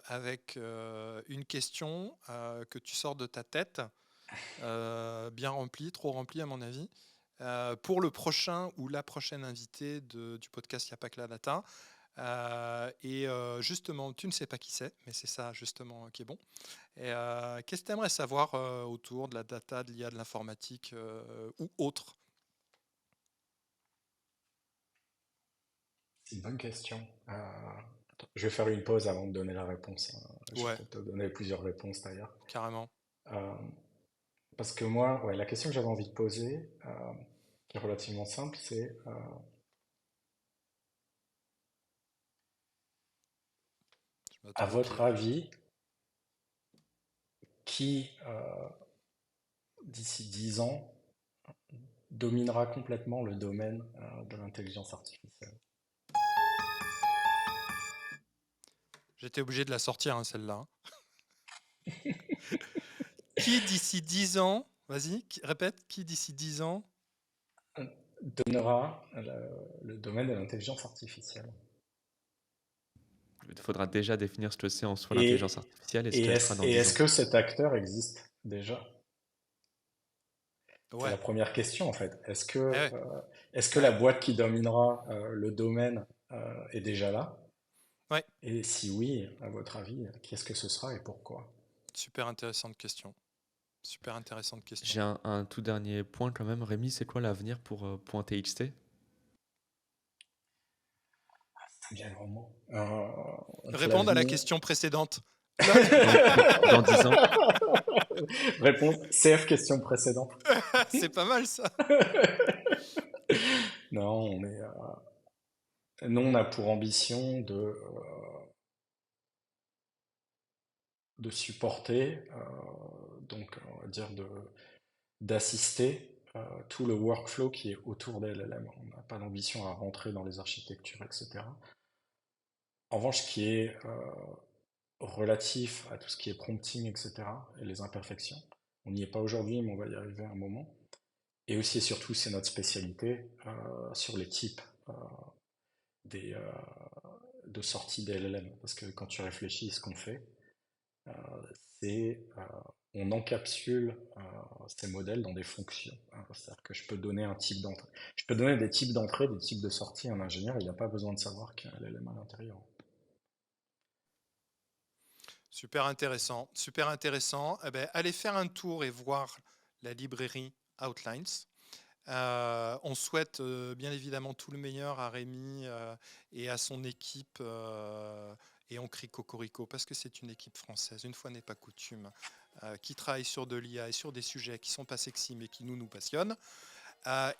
[SPEAKER 3] avec une question que tu sors de ta tête, bien remplie, trop remplie à mon avis, pour le prochain ou la prochaine invitée du podcast Y'a pas que la data. Justement, tu ne sais pas qui c'est, mais c'est ça justement qui est bon. Et qu'est-ce que tu aimerais savoir autour de la data, de l'IA, de l'informatique ou autre?
[SPEAKER 2] c'est une bonne question. Attends, je vais faire une pause avant de donner la réponse, hein. Je vais
[SPEAKER 3] Ouais,
[SPEAKER 2] peut-être te donner plusieurs réponses d'ailleurs.
[SPEAKER 3] carrément.
[SPEAKER 2] Euh, Parce que moi, ouais, la question que j'avais envie de poser, qui est relativement simple, c'est
[SPEAKER 3] Je
[SPEAKER 2] à
[SPEAKER 3] m'attends au
[SPEAKER 2] votre
[SPEAKER 3] pire.
[SPEAKER 2] avis, qui, d'ici 10 ans, dominera complètement le domaine de l'intelligence artificielle?
[SPEAKER 3] J'étais obligé de la sortir, hein, celle-là. Qui d'ici 10 ans, vas-y, répète, qui d'ici 10 ans,
[SPEAKER 2] Donnera le domaine de l'intelligence artificielle.
[SPEAKER 1] Il faudra déjà définir ce que c'est en soi l'intelligence
[SPEAKER 2] Et,
[SPEAKER 1] artificielle et ce
[SPEAKER 2] et
[SPEAKER 1] qu'elle sera
[SPEAKER 2] est-ce,
[SPEAKER 1] dans
[SPEAKER 2] et
[SPEAKER 1] 10
[SPEAKER 2] est-ce
[SPEAKER 1] ans.
[SPEAKER 2] que cet acteur existe déjà? C'est la
[SPEAKER 3] ouais,
[SPEAKER 2] première question en fait.
[SPEAKER 3] ouais,
[SPEAKER 2] Est-ce que la
[SPEAKER 3] ouais,
[SPEAKER 2] boîte qui dominera le domaine est déjà là?
[SPEAKER 3] ouais,
[SPEAKER 2] Et si oui, à votre avis, qu'est-ce que ce sera et pourquoi?
[SPEAKER 3] super intéressante question. Super intéressante question.
[SPEAKER 1] J'ai un tout dernier point quand même. Rémi, c'est quoi l'avenir pour .txt?
[SPEAKER 2] C'est bien grand mot.
[SPEAKER 3] Répondre à la
[SPEAKER 2] L'avenir.
[SPEAKER 3] question précédente.
[SPEAKER 1] Dans 10 ans?
[SPEAKER 2] Réponse CF question précédente.
[SPEAKER 3] C'est pas mal ça.
[SPEAKER 2] Non, nous, on a pour ambition de supporter, donc on va dire d'assister tout le workflow qui est autour des LLM. On n'a pas d'ambition à rentrer dans les architectures, etc. En revanche, ce qui est relatif à tout ce qui est prompting, etc., et les imperfections, on n'y est pas aujourd'hui, mais on va y arriver à un moment. Et aussi et surtout, c'est notre spécialité sur les types des, de sortie des LLM. Parce que quand tu réfléchis à ce qu'on fait, euh, c'est on encapsule ces modèles dans des fonctions, hein. C'est-à-dire que je peux donner un type d'entrée. Je peux donner des types d'entrée, des types de sortie à un ingénieur, il n'a pas besoin de savoir qu'il y a un LLM à l'intérieur.
[SPEAKER 3] Super intéressant, super intéressant. Eh ben, allez faire un tour et voir la librairie Outlines. On souhaite bien évidemment tout le meilleur à Rémi et à son équipe. Et on crie Cocorico parce que c'est une équipe française, une fois n'est pas coutume, qui travaille sur de l'IA et sur des sujets qui sont pas sexy mais qui nous passionnent.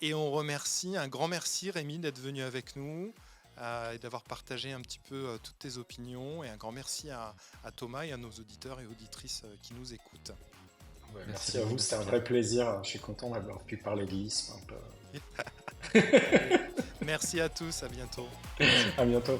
[SPEAKER 3] Et on remercie, un grand merci Rémi d'être venu avec nous et d'avoir partagé un petit peu toutes tes opinions. Et un grand merci à Thomas et à nos auditeurs et auditrices qui nous écoutent.
[SPEAKER 2] Ouais,
[SPEAKER 1] Merci
[SPEAKER 2] merci à
[SPEAKER 1] Rémi,
[SPEAKER 2] vous, c'était
[SPEAKER 1] merci
[SPEAKER 2] un
[SPEAKER 1] Pierre.
[SPEAKER 2] vrai plaisir. Je suis content d'avoir pu parler de l'ISP un peu.
[SPEAKER 3] Allez, merci à tous, à bientôt.
[SPEAKER 2] À bientôt.